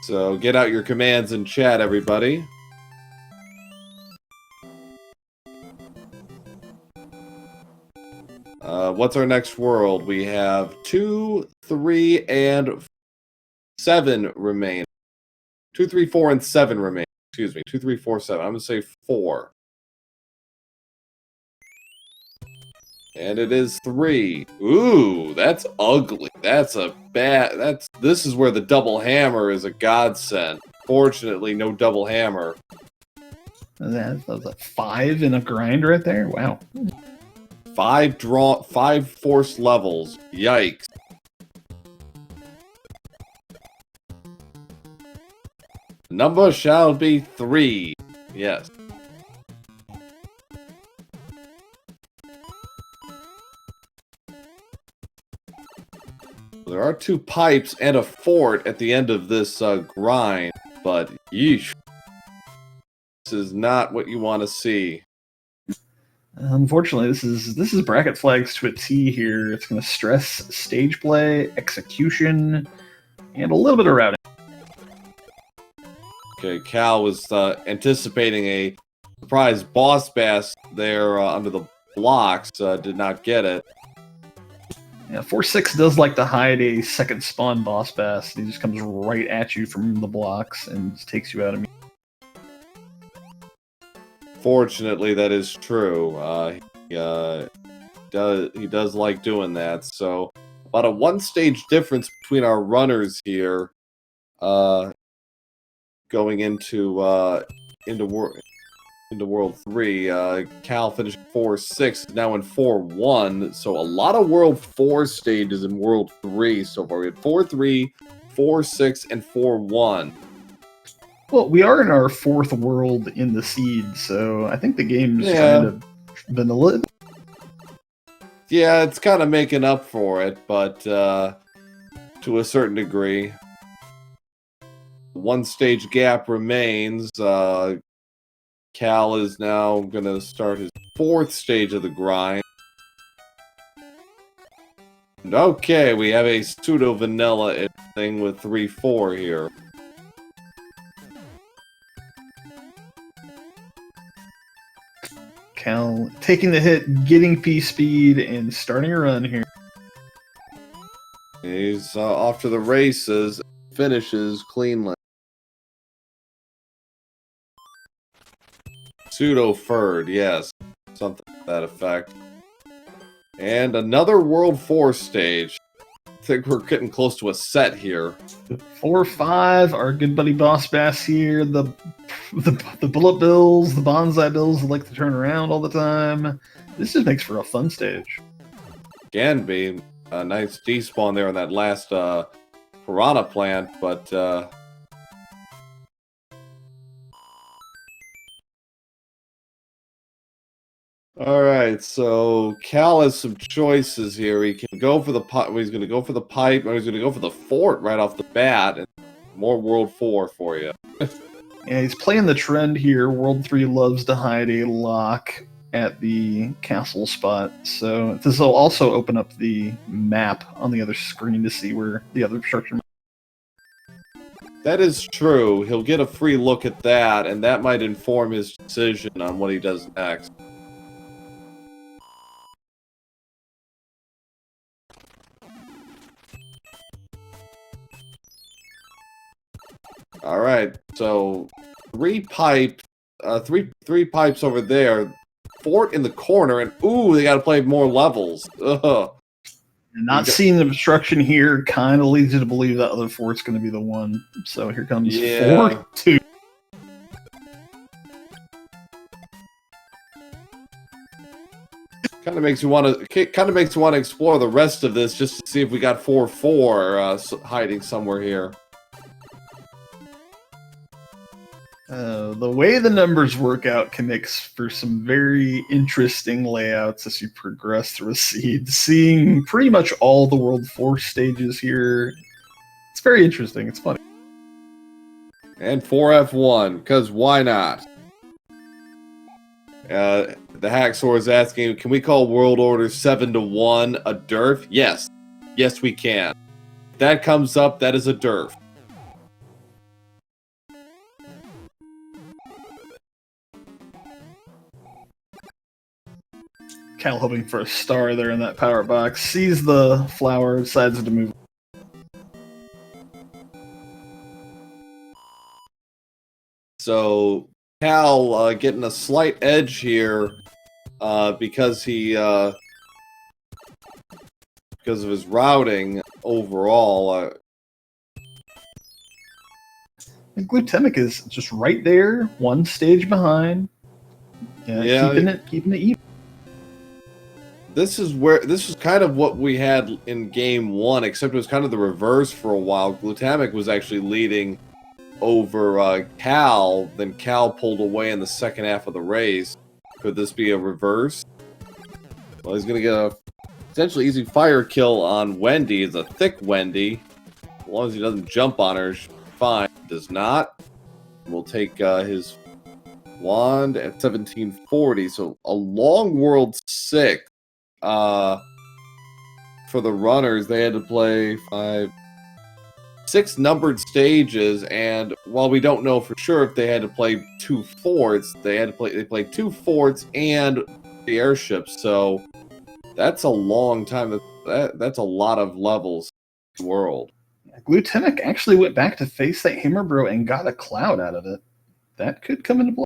So get out your commands in chat, everybody. What's our next world? We have 2, 3, and 7 remain. 2, 3, 4, and 7 remain. Excuse me, 2, 3, 4, 7. I'm gonna say 4. And it is 3. Ooh, that's ugly. That's a bad. This is where the double hammer is a godsend. Fortunately, no double hammer. That was a 5 in a grind right there. Wow. 5 force levels. Yikes. The number shall be 3. Yes. There are 2 pipes and a fort at the end of this grind, but yeesh. This is not what you want to see. Unfortunately, this is bracket flags to a T here. It's going to stress stage play, execution, and a little bit of routing. Okay, Cal was anticipating a surprise boss bass there under the blocks. Did not get it. Yeah, 4-6 does like to hide a second spawn boss bass. He just comes right at you from the blocks and just takes you out immediately. Fortunately, that is true. He does like doing that. So about a 1-stage difference between our runners here, going into World 3. Cal finished 4-6, now in 4-1. So a lot of World 4 stages in World 3 so far. We had 4-3, 4-6, and 4-1. Well, we are in our 4th world in the seed, so I think the game's kind of vanilla. Yeah, it's kind of making up for it, but to a certain degree. 1-stage gap remains. Cal is now going to start his 4th stage of the grind. And okay, we have a pseudo-vanilla thing with 3-4 here. Cal taking the hit, getting P speed, and starting a run here. He's off to the races, finishes cleanly. Pseudo-furred, yes. Something to that effect. And another World 4 stage. I think we're getting close to a set here. 4-5, our good buddy Boss Bass here. The bullet bills, the bonsai bills that like to turn around all the time. This just makes for a fun stage. Can be. A nice despawn there on that last piranha plant, but alright, so Cal has some choices here. He can go for the pipe, he's going to go for the pipe, or he's going to go for the fort right off the bat, and more World 4 for you. Yeah, he's playing the trend here. World 3 loves to hide a lock at the castle spot, so this will also open up the map on the other screen to see where the other structure. That is true. He'll get a free look at that, and that might inform his decision on what he does next. All right, so three pipes over there, fort in the corner, and ooh, they got to play more levels. Ugh. And not seeing the obstruction here kind of leads you to believe that other fort's going to be the one. So here comes 4-2. Kind of makes you want to explore the rest of this just to see if we got 4-4 hiding somewhere here. The way the numbers work out can make for some very interesting layouts as you progress through a seed. Seeing pretty much all the World 4 stages here, it's very interesting. It's funny. And 4F1, because why not? The Hacksaw is asking, can we call World Order 7-1 a derf? Yes. Yes, we can. If that comes up, that is a derf. Cal hoping for a star there in that power box. Sees the flower, decides to move. So Cal getting a slight edge here because he because of his routing overall. And Glutamic is just right there, one stage behind. Yeah, keeping it even. This is kind of what we had in game 1, except it was kind of the reverse for a while. Glutamic was actually leading over Cal, then Cal pulled away in the second half of the race. Could this be a reverse? Well, he's going to get a potentially easy fire kill on Wendy. It's a thick Wendy. As long as he doesn't jump on her, fine. Does not. We'll take his wand at 1740. So a long World 6. For the runners, they had to play 6 numbered stages, and while we don't know for sure if they had to play 2 forts, they played 2 forts and the airships, so that's a long time. that's a lot of levels in the world. Glutemic actually went back to face that Hammer Bro and got a cloud out of it. That could come into play.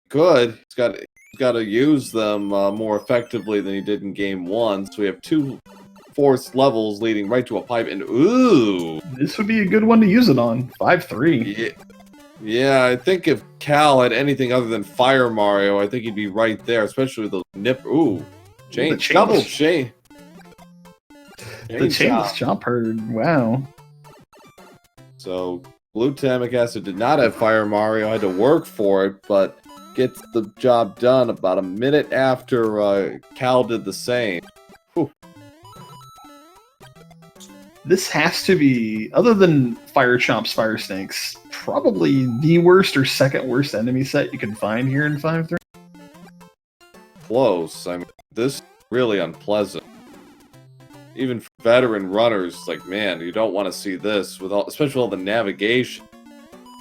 Good. He's got to use them more effectively than he did in game 1. So we have 2 forced levels leading right to a pipe. And ooh, this would be a good one to use it on. 5-3. Yeah, I think if Cal had anything other than Fire Mario, I think he'd be right there, especially with those double chain. The chainless chop herd. Wow. So Glutamic Acid did not have Fire Mario, had to work for it, but gets the job done about a minute after Cal did the same. Whew. This has to be, other than Fire Chomp's Fire Snakes, probably the worst or second worst enemy set you can find here in 5-3. Close. I mean, this is really unpleasant. Even for veteran runners, like, man, you don't want to see this, with all, especially all the navigation.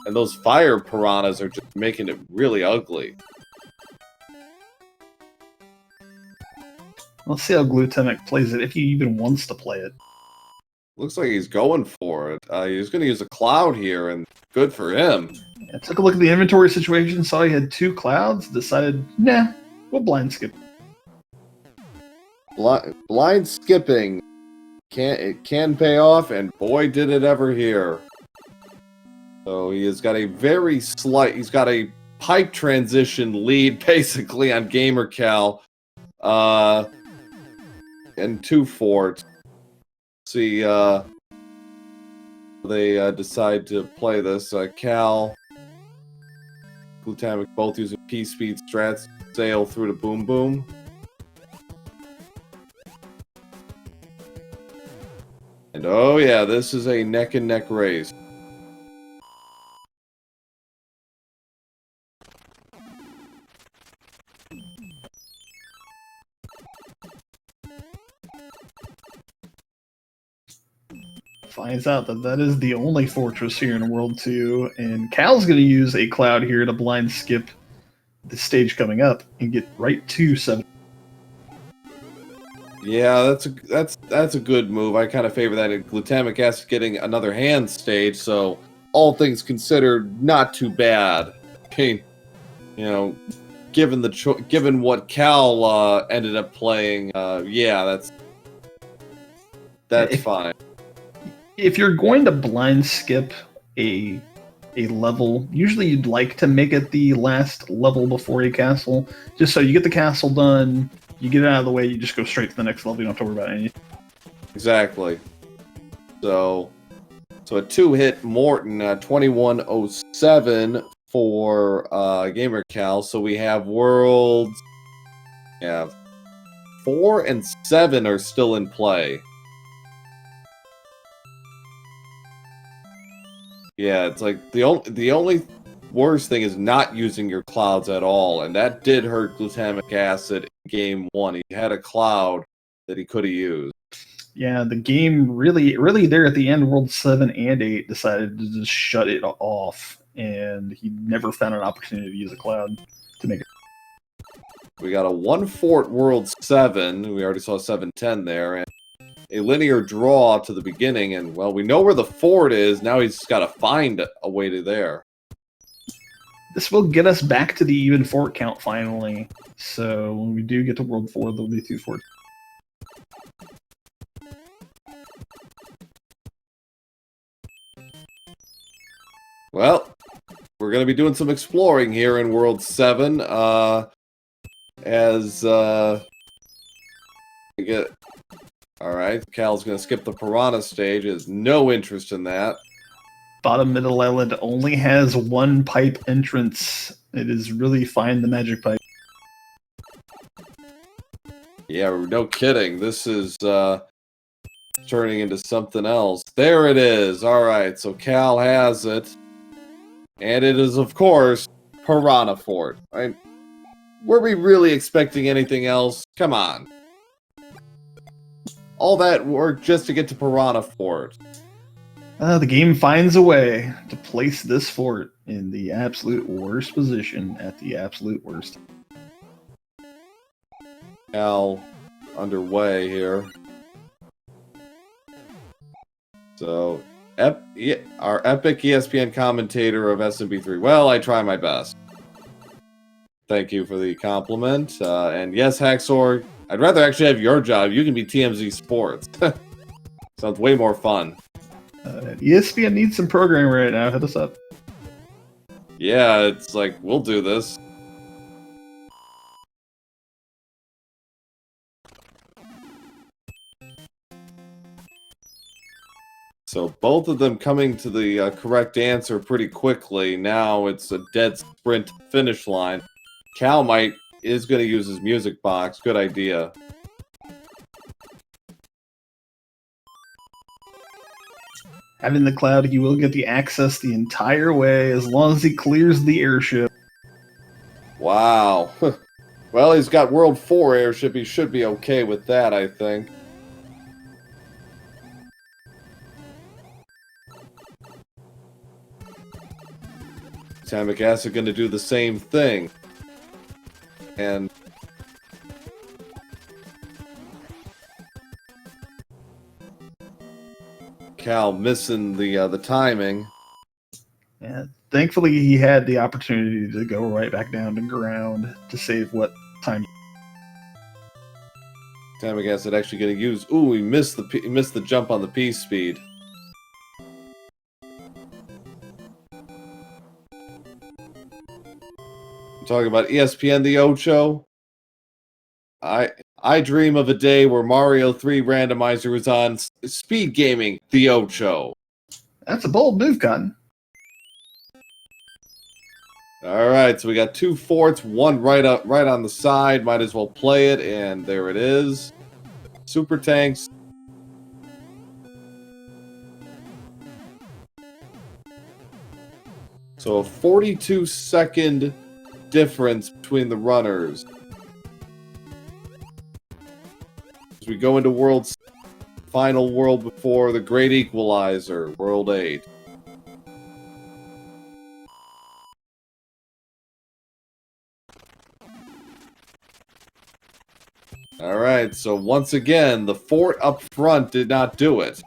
And those fire piranhas are just making it really ugly. Let's see how Glutamic plays it, if he even wants to play it. Looks like he's going for it. He's going to use a cloud here, and good for him. I took a look at the inventory situation, saw he had 2 clouds, decided, nah, we'll blind skip. Blind skipping can pay off, and boy did it ever here. So he has got a very slight, he's got a pipe transition lead basically on gamercal, and 2 forts. See, they decide to play this. Cal, Glutamic both using P-speed strats, sail through the boom boom. And oh yeah, this is a neck and neck race. Finds out that that is the only fortress here in World 2, and Cal's going to use a cloud here to blind skip the stage coming up and get right to 7. Yeah, that's a good move. I kind of favor that. Glutamic Acid getting another hand stage, so all things considered, not too bad. I mean, you know, given what Cal ended up playing, yeah, that's fine. If you're going to blind skip a level, usually you'd like to make it the last level before a castle, just so you get the castle done, you get it out of the way, you just go straight to the next level, you don't have to worry about anything. Exactly. So a 2-hit Morton, 2107 for gamercal. So we have worlds. Yeah, 4 and 7 are still in play. Yeah, it's like the only worst thing is not using your clouds at all, and that did hurt Glutamic Acid in game 1. He had a cloud that he could have used. Yeah, the game really there at the end, World 7 and 8 decided to just shut it off, and he never found an opportunity to use a cloud to make it. We got a 1-fort World 7. We already saw 7-10 there, and a linear draw to the beginning, and well, we know where the fort is. Now he's got to find a way to there. This will get us back to the even fort count finally. So when we do get to World 4, there'll be 2 forts. Well, we're going to be doing some exploring here in World 7. Alright, Cal's going to skip the Piranha stage. He has no interest in that. Bottom middle island only has 1 pipe entrance. It is really find the magic pipe. Yeah, no kidding. This is turning into something else. There it is. Alright, so Cal has it. And it is, of course, Piranha Fort. Right? Were we really expecting anything else? Come on. All that work just to get to Piranha Fort. The game finds a way to place this fort in the absolute worst position at the absolute worst. Cal underway here. So, our epic ESPN commentator of SMB3. Well, I try my best. Thank you for the compliment. And yes, Haxor, I'd rather actually have your job. You can be TMZ Sports. Sounds way more fun. ESPN needs some programming right now. Hit us up. Yeah, it's like, we'll do this. So both of them coming to the correct answer pretty quickly. Now it's a dead sprint finish line. Cal is going to use his music box. Good idea. Having the cloud, he will get the access the entire way as long as he clears the airship. Wow. Well, he's got World 4 airship. He should be okay with that, I think. Glutamic acid going to do the same thing. And Cal missing the timing. Yeah, thankfully he had the opportunity to go right back down to ground to save what time. Glutamic acid actually going to use. Ooh, he missed the jump on the P speed. I'm talking about ESPN the Ocho. I dream of a day where Mario 3 Randomizer is on SpeedGaming the Ocho. That's a bold move, Cotton. Alright, so we got 2 forts, one right on the side. Might as well play it, and there it is. Super tanks. So a 42-second difference between the runners. As we go into final world before the Great Equalizer, World 8. Alright, so once again, the fort up front did not do it.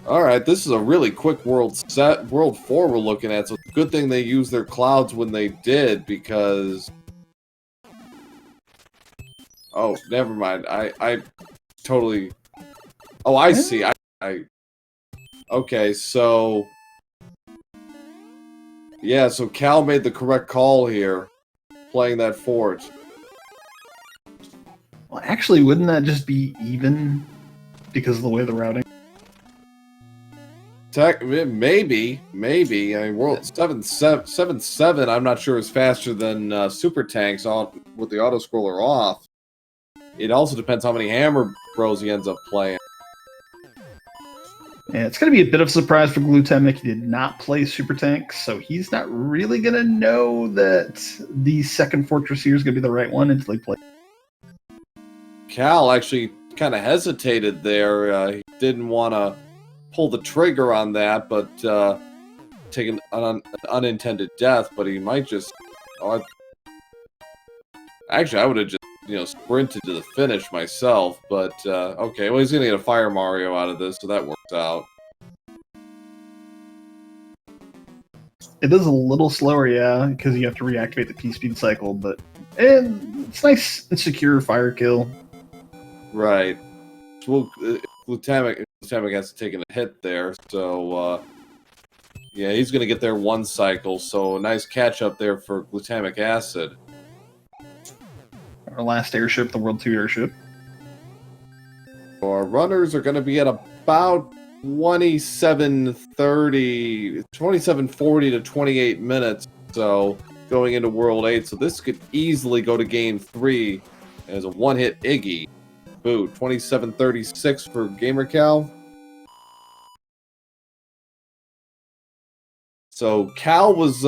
Alright, this is a really quick world 4 we're looking at, so it's a good thing they used their clouds when they did, because... Oh, never mind. I totally... Oh, I see. Okay, so... Yeah, so Cal made the correct call here, playing that fort. Well, actually, wouldn't that just be even because of the way the routing? Maybe. I mean, World 7-7, I'm not sure is faster than Super Tanks with the auto scroller off. It also depends how many Hammer Bros he ends up playing. Yeah, it's going to be a bit of a surprise for Glutamic. He did not play Super Tanks, so he's not really going to know that the second fortress here is going to be the right one until he plays. Cal actually kind of hesitated there. He didn't want to pull the trigger on that, but take an unintended death, but he might just... Actually, I would have just, sprinted to the finish myself, but, okay, well, he's gonna get a Fire Mario out of this, so that works out. It is a little slower, yeah, because you have to reactivate the P-Speed cycle, but it's nice and secure fire kill. Right. Well, Glutamic has taken a hit there, so, yeah, he's gonna get there one cycle, so a nice catch-up there for Glutamic Acid. Our last airship, the World 2 airship. Our runners are going to be at about 27:40 to 28 minutes, so going into World 8. So this could easily go to Game 3 as a one-hit Iggy. Boo, 27:36 for gamercal. So Cal was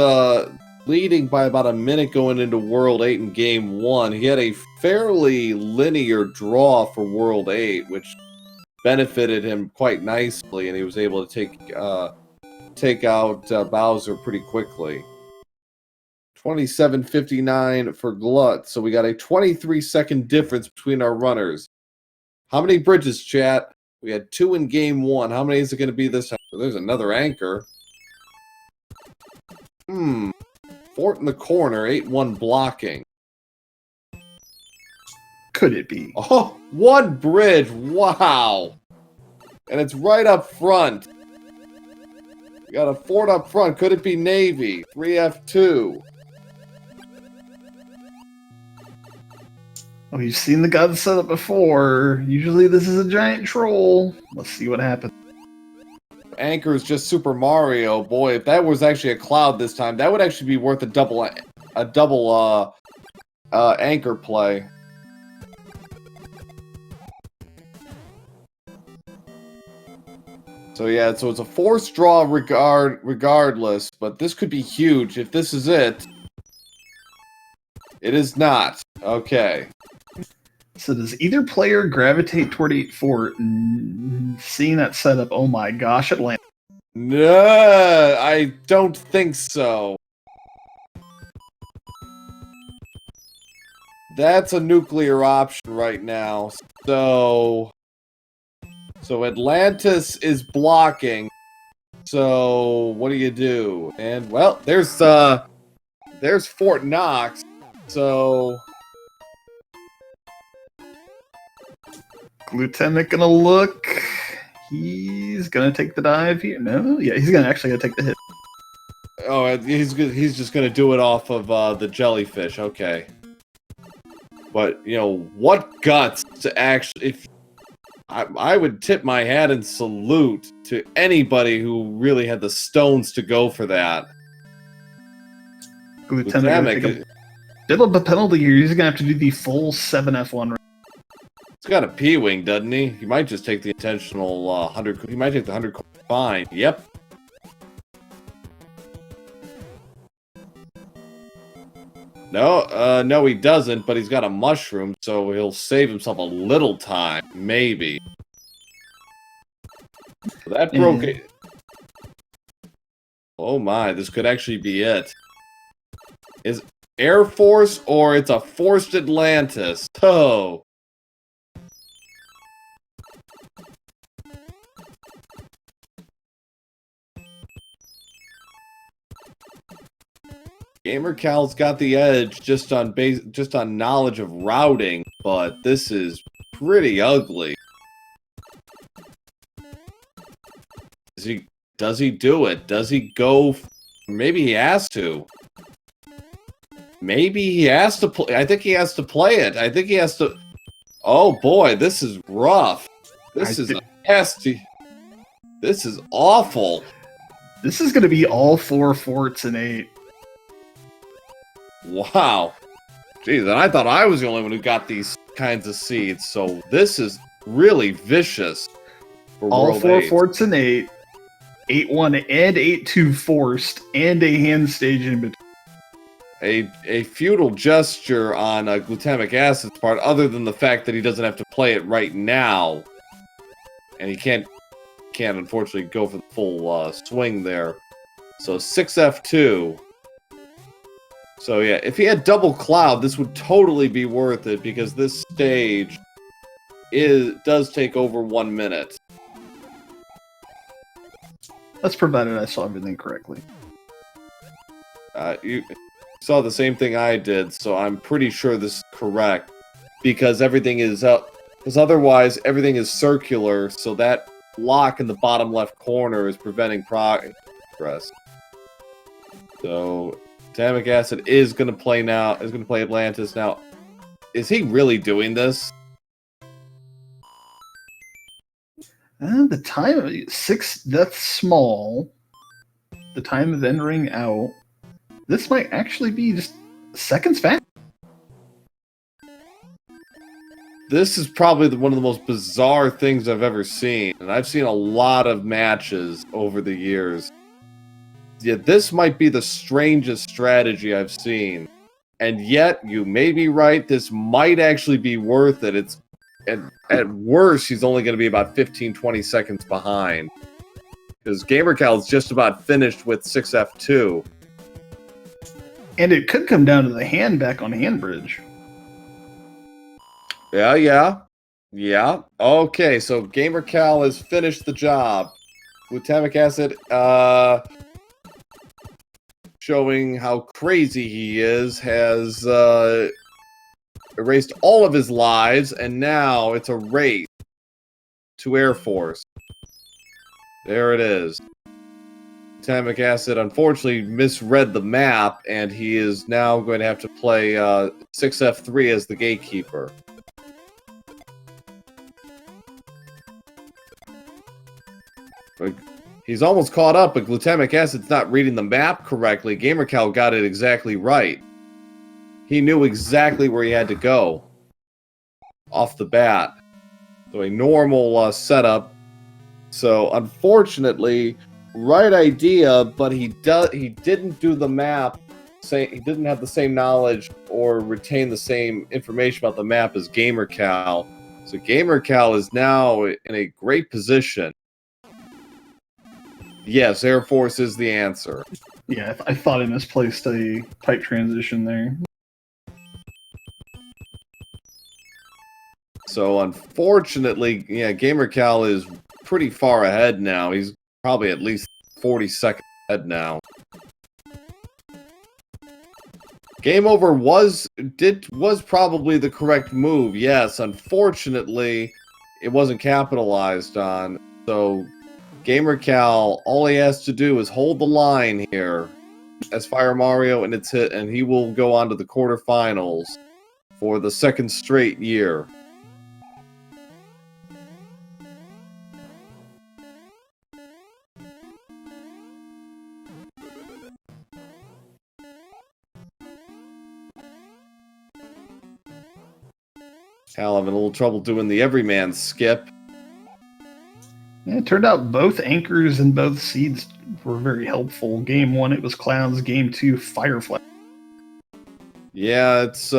leading by about a minute going into World 8 in Game 1. He had a fairly linear draw for World 8, which benefited him quite nicely, and he was able to take out Bowser pretty quickly. 27:59 for Glut. So we got a 23-second difference between our runners. How many bridges, chat? We had 2 in game 1. How many is it going to be this time? Oh, there's another anchor. Fort in the corner, 8-1 blocking. Could it be? Oh, 1 bridge. Wow. And it's right up front. We got a fort up front. Could it be Navy? 3F2. Oh, you've seen the gun setup before. Usually this is a giant troll. Let's see what happens. Anchor is just Super Mario. Boy, if that was actually a cloud this time, that would actually be worth a double anchor play. So yeah, so it's a forced draw regardless, but this could be huge. If this is it, it is not. Okay. So does either player gravitate toward 8-4? Seeing that setup, oh my gosh, Atlanta. No, I don't think so. That's a nuclear option right now. So Atlantis is blocking. So what do you do? And well, there's Fort Knox. So Glutamic gonna look. He's gonna take the dive here. No, yeah, he's actually gonna take the hit. oh, he's just gonna do it off of the jellyfish. Okay. But you know what guts to actually if. I would tip my hat and salute to anybody who really had the stones to go for that. Glutamic. Bit of a penalty here. He's gonna have to do the full 7F1 run. He's got a P-wing, doesn't he? He might just take the intentional 100. He might take the 100 fine. Yep. No, no, he doesn't. But he's got a mushroom, so he'll save himself a little time, maybe. So that broke it. Oh my, this could actually be it. Is Air Force or it's a forced Atlantis? Oh. gamercal's got the edge just on knowledge of routing, but this is pretty ugly. Does he do it? Does he go? Maybe he has to. Maybe he has to play. I think he has to play it. I think he has to. Oh boy, this is rough. This is nasty. This is awful. This is going to be all 4 forts in 8. Wow. Jeez, and I thought I was the only one who got these kinds of seeds, so this is really vicious. For all World 4 8. forts in 8. 8-1 and 8-2 forced, and a hand stage in between. A futile gesture on glutamic acid's part, other than the fact that he doesn't have to play it right now. And he can't unfortunately go for the full swing there. So 6F2. So yeah, if he had double cloud, this would totally be worth it because this stage does take over 1 minute. That's provided I saw everything correctly. You saw the same thing I did, so I'm pretty sure this is correct because everything is up. Because otherwise, everything is circular, so that block in the bottom left corner is preventing progress. So glutamic acid is going to play now. Is going to play Atlantis now. Is he really doing this? The time of 6, that's small. The time of entering out. This might actually be just seconds fast. This is probably one of the most bizarre things I've ever seen. And I've seen a lot of matches over the years. Yeah, this might be the strangest strategy I've seen. And yet, you may be right, this might actually be worth it. It's at worst, he's only going to be about 15-20 seconds behind. Because gamercal is just about finished with 6F2. And it could come down to the hand back on Handbridge. Yeah. Okay, so gamercal has finished the job. Glutamic acid, showing how crazy he is, has erased all of his lives, and now it's a race to Air Force. There it is. Glutamic acid unfortunately misread the map, and he is now going to have to play 6F3 as the gatekeeper. He's almost caught up, but glutamic acid's not reading the map correctly. Gamercal got it exactly right. He knew exactly where he had to go off the bat. So a normal setup. So unfortunately, right idea, but he didn't do the map. He didn't have the same knowledge or retain the same information about the map as Gamercal. So Gamercal is now in a great position. Yes, Air Force is the answer. Yeah, I thought I misplaced a pipe transition there. So unfortunately, yeah, Gamercal is pretty far ahead now. He's probably at least 40 seconds ahead now. Game over was probably the correct move. Yes, unfortunately, it wasn't capitalized on. So Gamercal, all he has to do is hold the line here as Fire Mario, and it's hit, and he will go on to the quarterfinals for the second straight year. Cal having a little trouble doing the everyman skip. Yeah, it turned out both anchors and both seeds were very helpful. Game 1, it was Clowns. Game 2, Firefly. Yeah, it's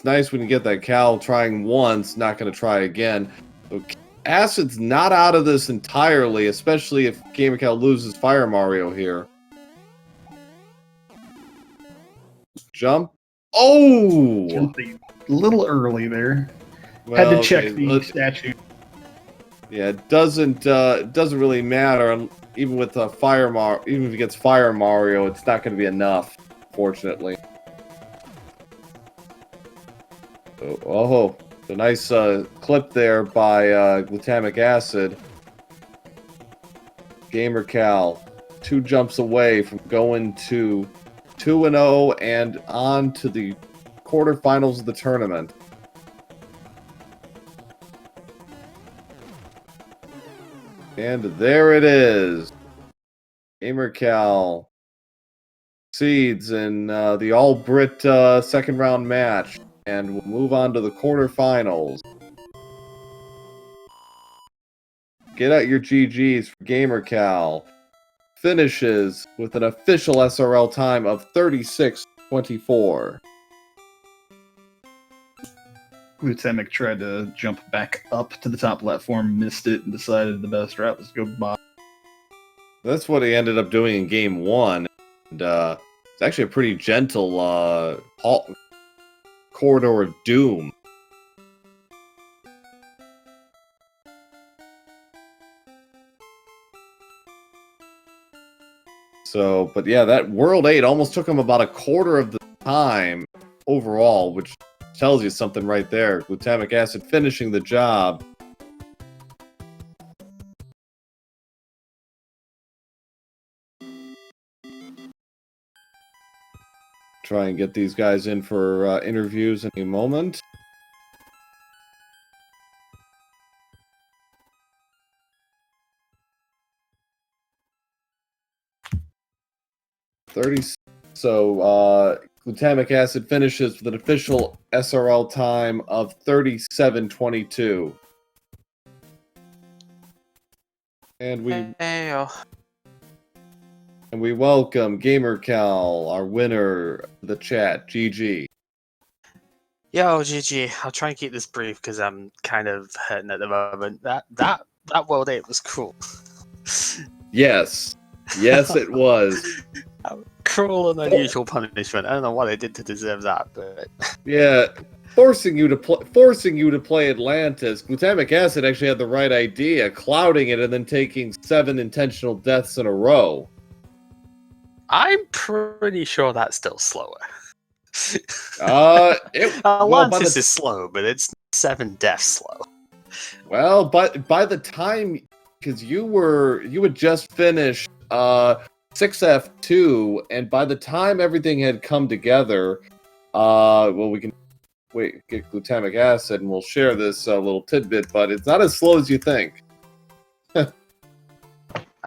nice when you get that Cal trying once, not going to try again. So Acid's not out of this entirely, especially if Gamercal loses Fire Mario here. Jump. Oh! Jumping a little early there. Well, had to check the statue. Yeah, it doesn't really matter. Even with even if he gets Fire Mario, it's not going to be enough, fortunately. Oh, a nice clip there by glutamic acid. Gamercal, 2 jumps away from going to 2-0 and on to the quarterfinals of the tournament. And there it is. Gamercal succeeds in the all-Brit second round match, and we'll move on to the quarterfinals. Get out your GGs for Gamercal. Finishes with an official SRL time of 36:24. Glutamic tried to jump back up to the top platform, missed it, and decided the best route was to go by. That's what he ended up doing in Game 1. And it's actually a pretty gentle corridor of doom. So, but yeah, that World 8 almost took him about a quarter of the time overall, which tells you something right there. Glutamic acid finishing the job. Try and get these guys in for interviews in a moment. So glutamic acid finishes with an official SRL time of 37:22. And we welcome Gamercal, our winner of the chat, GG. Yo, GG. I'll try and keep this brief because I'm kind of hurting at the moment. That World 8 was cool. Yes, it was. cruel and unusual punishment. I don't know what I did to deserve that, but Yeah, forcing you to play Atlantis. Glutamic acid actually had the right idea, clouding it and then taking 7 intentional deaths in a row. I'm pretty sure that's still slower. Atlantis is slow, but it's 7 deaths slow. Well, but by the time, because you had just finished 6F2, and by the time everything had come together, well, we can get glutamic acid, and we'll share this little tidbit, but it's not as slow as you think. I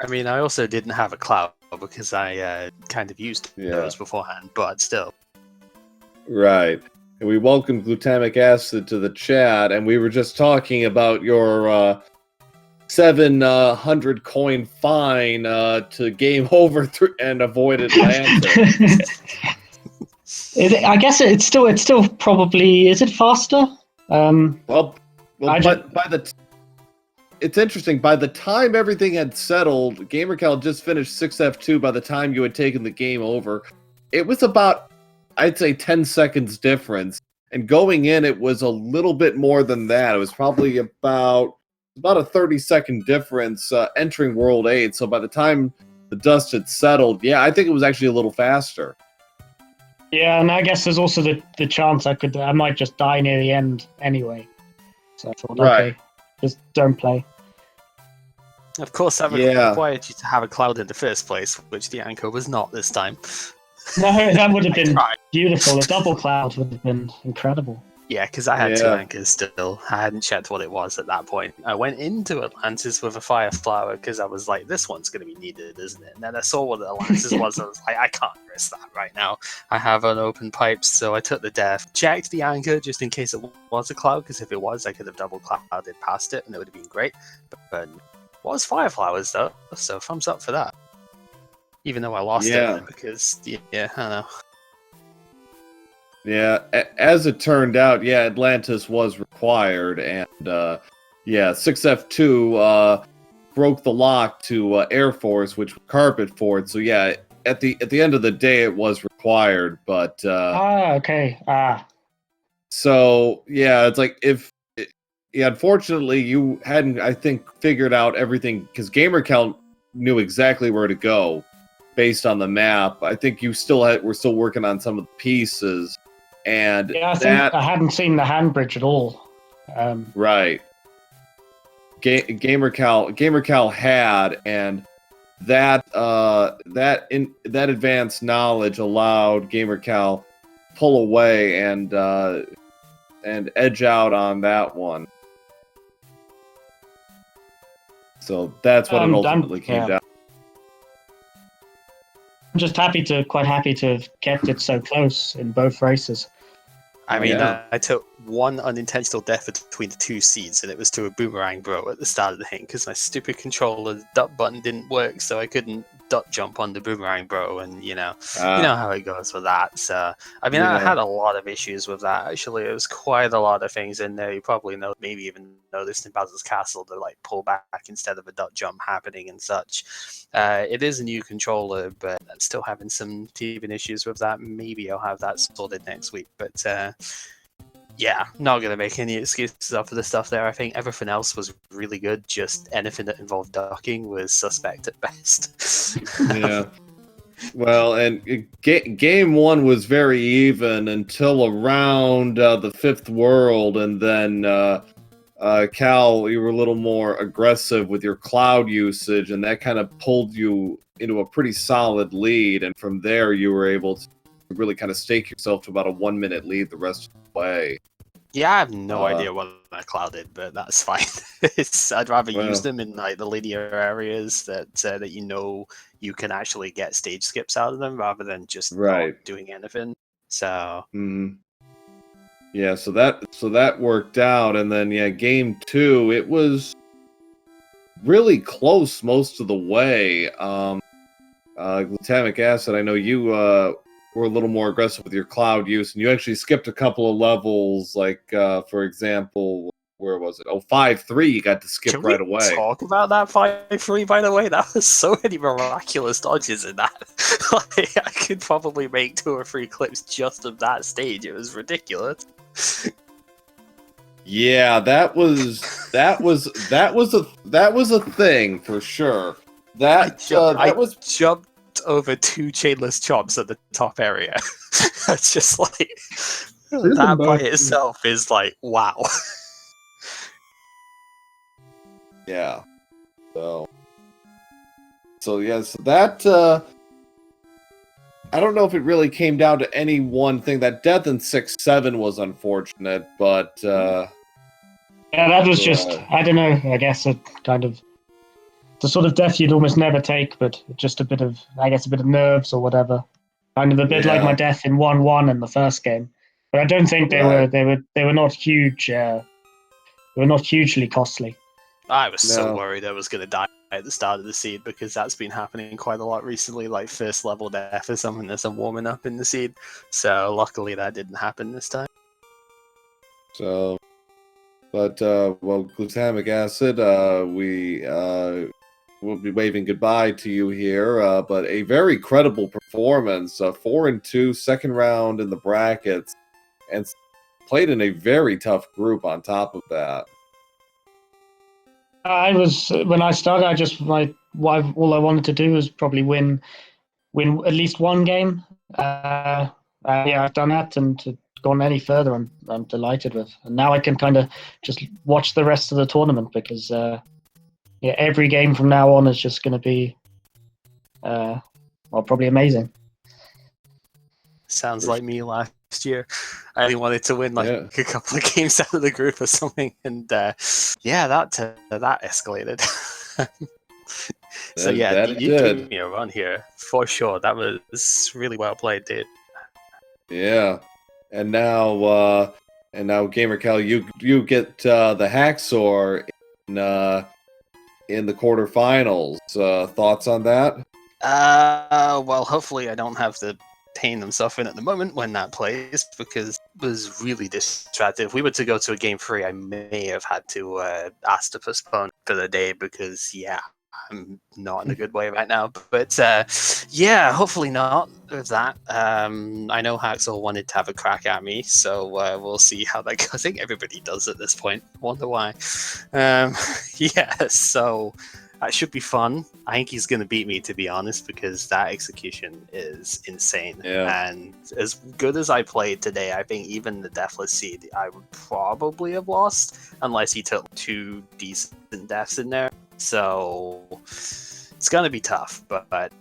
mean, I also didn't have a cloud because I kind of used those beforehand, but still. Right. And we welcomed glutamic acid to the chat, and we were just talking about your 700 coin fine to game over and avoid Atlanta. I guess it's still probably, is it faster? Well, it's interesting. By the time everything had settled, gamercal just finished 6F2. By the time you had taken the game over, it was about, I'd say, 10 seconds difference. And going in, it was a little bit more than that. It was probably about a 30-second difference entering World 8. So by the time the dust had settled, yeah, I think it was actually a little faster. Yeah, and I guess there's also the chance I might just die near the end anyway. So I thought, okay, just don't play. Of course, that required you to have a cloud in the first place, which the anchor was not this time. No, that would have been beautiful. A double cloud would have been incredible. Yeah, because I had 2 anchors still. I hadn't checked what it was at that point. I went into Atlantis with a fire flower because I was like, this one's going to be needed, isn't it? And then I saw what Atlantis was. I was like, I can't risk that right now. I have unopened pipes, so I took the death. Checked the anchor just in case it was a cloud, because if it was, I could have double clouded past it and it would have been great. But it was fire flowers, though, so thumbs up for that. Even though I lost it because, I don't know. Yeah, as it turned out, Atlantis was required, and 6F2 broke the lock to Air Force, which was carpet for it. So at the end of the day, it was required, but so it's like unfortunately you hadn't, I think, figured out everything, because gamercal knew exactly where to go based on the map. I think you we're still working on some of the pieces. And I think I hadn't seen the handbridge at all. Right. Gamercal had, and that advanced knowledge allowed gamercal pull away and edge out on that one. So that's what it ultimately came down. I'm just quite happy to have kept it so close in both races. I mean, I took 1 unintentional death between the 2 seeds, and it was to a boomerang bro at the start of the thing, because my stupid controller duck button didn't work, so I couldn't duck jump on the boomerang bro, and you know how it goes with that. So I mean, I had a lot of issues with that. Actually, it was quite a lot of things in there. You probably know, maybe even noticed in Bowser's Castle, the like pull back instead of a duck jump happening and such. It is a new controller, but I'm still having some teething issues with that. Maybe I'll have that sorted next week, but not gonna make any excuses up for the stuff there. I think everything else was really good. Just anything that involved ducking was suspect at best. Yeah. Well, and game 1 was very even until around the 5th world, and then Cal, you were a little more aggressive with your cloud usage, and that kind of pulled you into a pretty solid lead. And from there, you were able to really kind of stake yourself to about a 1-minute lead the rest of the way. Yeah, I have no idea what I clouded, but that's fine. I'd rather use them in like the linear areas that you can actually get stage skips out of them, rather than just not doing anything. So yeah, so that worked out, and then game 2, it was really close most of the way. Glutamic acid, I know you were a little more aggressive with your cloud use, and you actually skipped a couple of levels, like for example, where was it? Oh, 5-3, you got to skip Can right we away. talk about that 5-3, by the way? That was so many miraculous dodges in that. Like, I could probably make 2 or 3 clips just of that stage. It was ridiculous. Yeah, that was a thing for sure. I That was jumped over 2 chainless chops at the top area. It's just like that by itself is like wow. yeah. So yes, that I don't know if it really came down to any one thing. That death in 6-7 was unfortunate, but Yeah, that was just, I don't know, I guess a kind of the sort of death you'd almost never take, but just a bit of, I guess, a bit of nerves or whatever. Kind of a bit like my death in 1-1 in the first game. But I don't think they were not huge. They were not hugely costly. I was so worried I was going to die at the start of the seed because that's been happening quite a lot recently, like first level death or something as I'm warming up in the seed. So luckily that didn't happen this time. So, but well, glutamic acid, we'll be waving goodbye to you here. But a very credible performance, 4-2, second round in the brackets, and played in a very tough group on top of that. When I started, all I wanted to do was probably win at least one game. Yeah, I've done that, and to go on any further, I'm delighted with. And now I can kind of just watch the rest of the tournament because every game from now on is just going to be probably amazing. Sounds like me last year. I only wanted to win a couple of games out of the group or something, and that escalated. So yeah, you gave me a run here for sure. That was really well played, dude. Yeah, and now gamercal, you get the Hacksaw in the quarterfinals. Thoughts on that? Well, hopefully I don't have the pain I'm suffering at the moment when that plays, because it was really distracted. If we were to go to a game 3, I may have had to ask to postpone for the day because I'm not in a good way right now. But hopefully not with that. I know Haxel wanted to have a crack at me, so we'll see how that goes. I think everybody does at this point. Wonder why. So that should be fun. I think he's going to beat me, to be honest, because that execution is insane. Yeah. And as good as I played today, I think even the Deathless Seed, I would probably have lost, unless he took 2 decent deaths in there. So it's going to be tough, but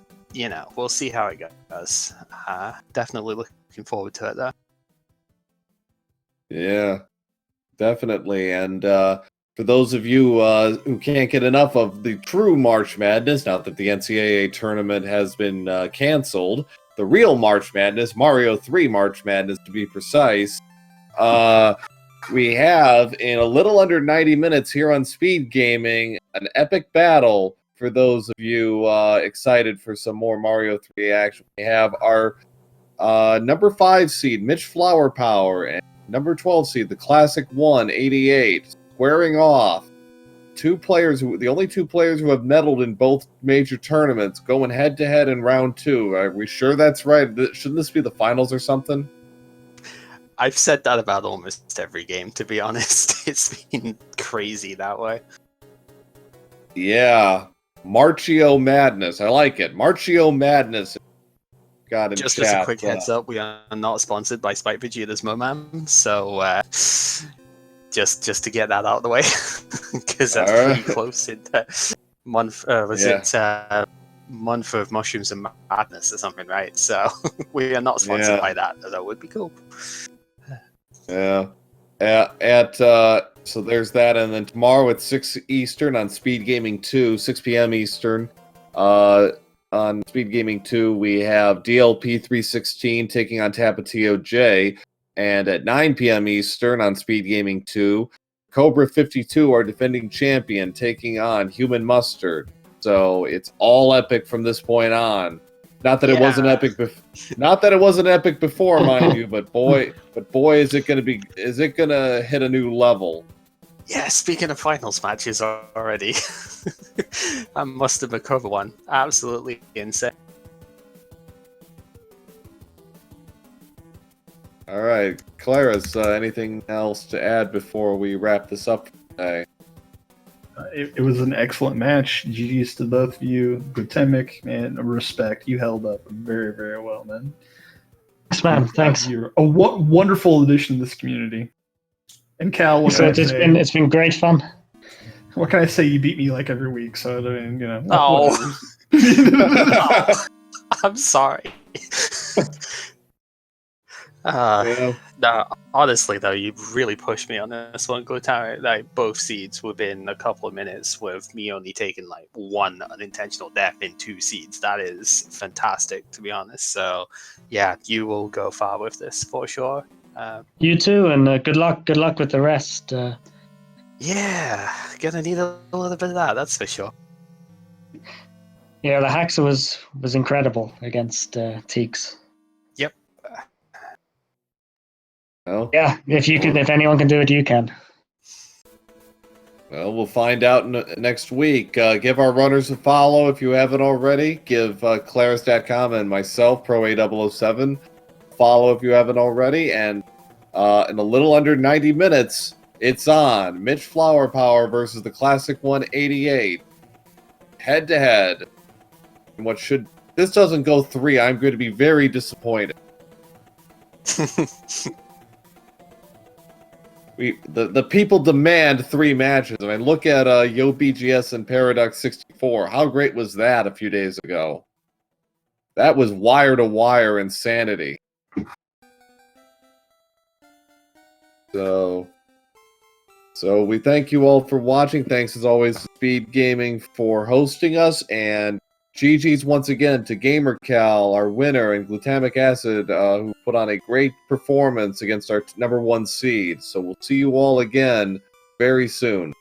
we'll see how it goes. Definitely looking forward to it, though. Yeah, definitely. And for those of you who can't get enough of the true March Madness, now that the NCAA tournament has been canceled, the real March Madness, Mario 3 March Madness to be precise, we have, in a little under 90 minutes here on SpeedGaming, an epic battle for those of you excited for some more Mario 3 action. We have our number 5 seed, Mitch Flower Power, and number 12 seed, the Classic 188, squaring off. The only two players who have medaled in both major tournaments, going head-to-head in round 2. Are we sure that's right? Shouldn't this be the finals or something? I've said that about almost every game, to be honest. It's been crazy that way. Yeah. Marchio Madness. I like it. Marchio Madness. Got in Just chat. As a quick heads up, we are not sponsored by Spike Vegeta's Momam, so just to get that out of the way, because that's pretty close into month. Month of Mushrooms and Madness or something, right? So we are not sponsored by that. That would be cool. Yeah. So there's that, and then tomorrow at 6 Eastern on SpeedGaming 2, 6 p.m. Eastern, on SpeedGaming 2, we have DLP 316 taking on Tapatio J, and at 9 p.m. Eastern on SpeedGaming 2, Cobra 52, our defending champion, taking on Human Mustard. So it's all epic from this point on. Not that it wasn't epic before, mind you, but boy, is it gonna hit a new level. Yeah, speaking of finals matches already, I must have recovered one. Absolutely insane. All right, Claris, anything else to add before we wrap this up today? It was an excellent match. GG's to both of you. Glutamic, man, respect. You held up very, very well, man. Thanks, man. Thanks. You're a wonderful addition to this community. And Cal, what So can I say? it's been great fun. What can I say? You beat me like every week, so I mean, you know. Oh. Oh, I'm sorry. Yeah. No, honestly though, you really pushed me on this one. Glutamic, like both seeds within a couple of minutes, with me only taking like one unintentional death in 2 seeds. That is fantastic, to be honest. So, yeah, you will go far with this for sure. You too, and good luck. Good luck with the rest. Yeah, gonna need a little bit of that. That's for sure. Yeah, the Haxa was incredible against Teaks. Yep. Well, Yeah, if anyone can do it, you can. well, we'll find out next week. Give our runners a follow if you haven't already. Give Claris.com and myself, Pro8007, follow if you haven't already. And in a little under 90 minutes, it's on. Mitch Flower Power versus the Classic 188. Head to head. And this doesn't go 3, I'm going to be very disappointed. The people demand 3 matches. I mean, look at Yo BGS and Paradox 64. How great was that a few days ago? That was wire-to-wire insanity. So we thank you all for watching. Thanks as always to SpeedGaming for hosting us, and GG's once again to gamercal, our winner, and Glutamic Acid, who put on a great performance against our #1 seed. So we'll see you all again very soon.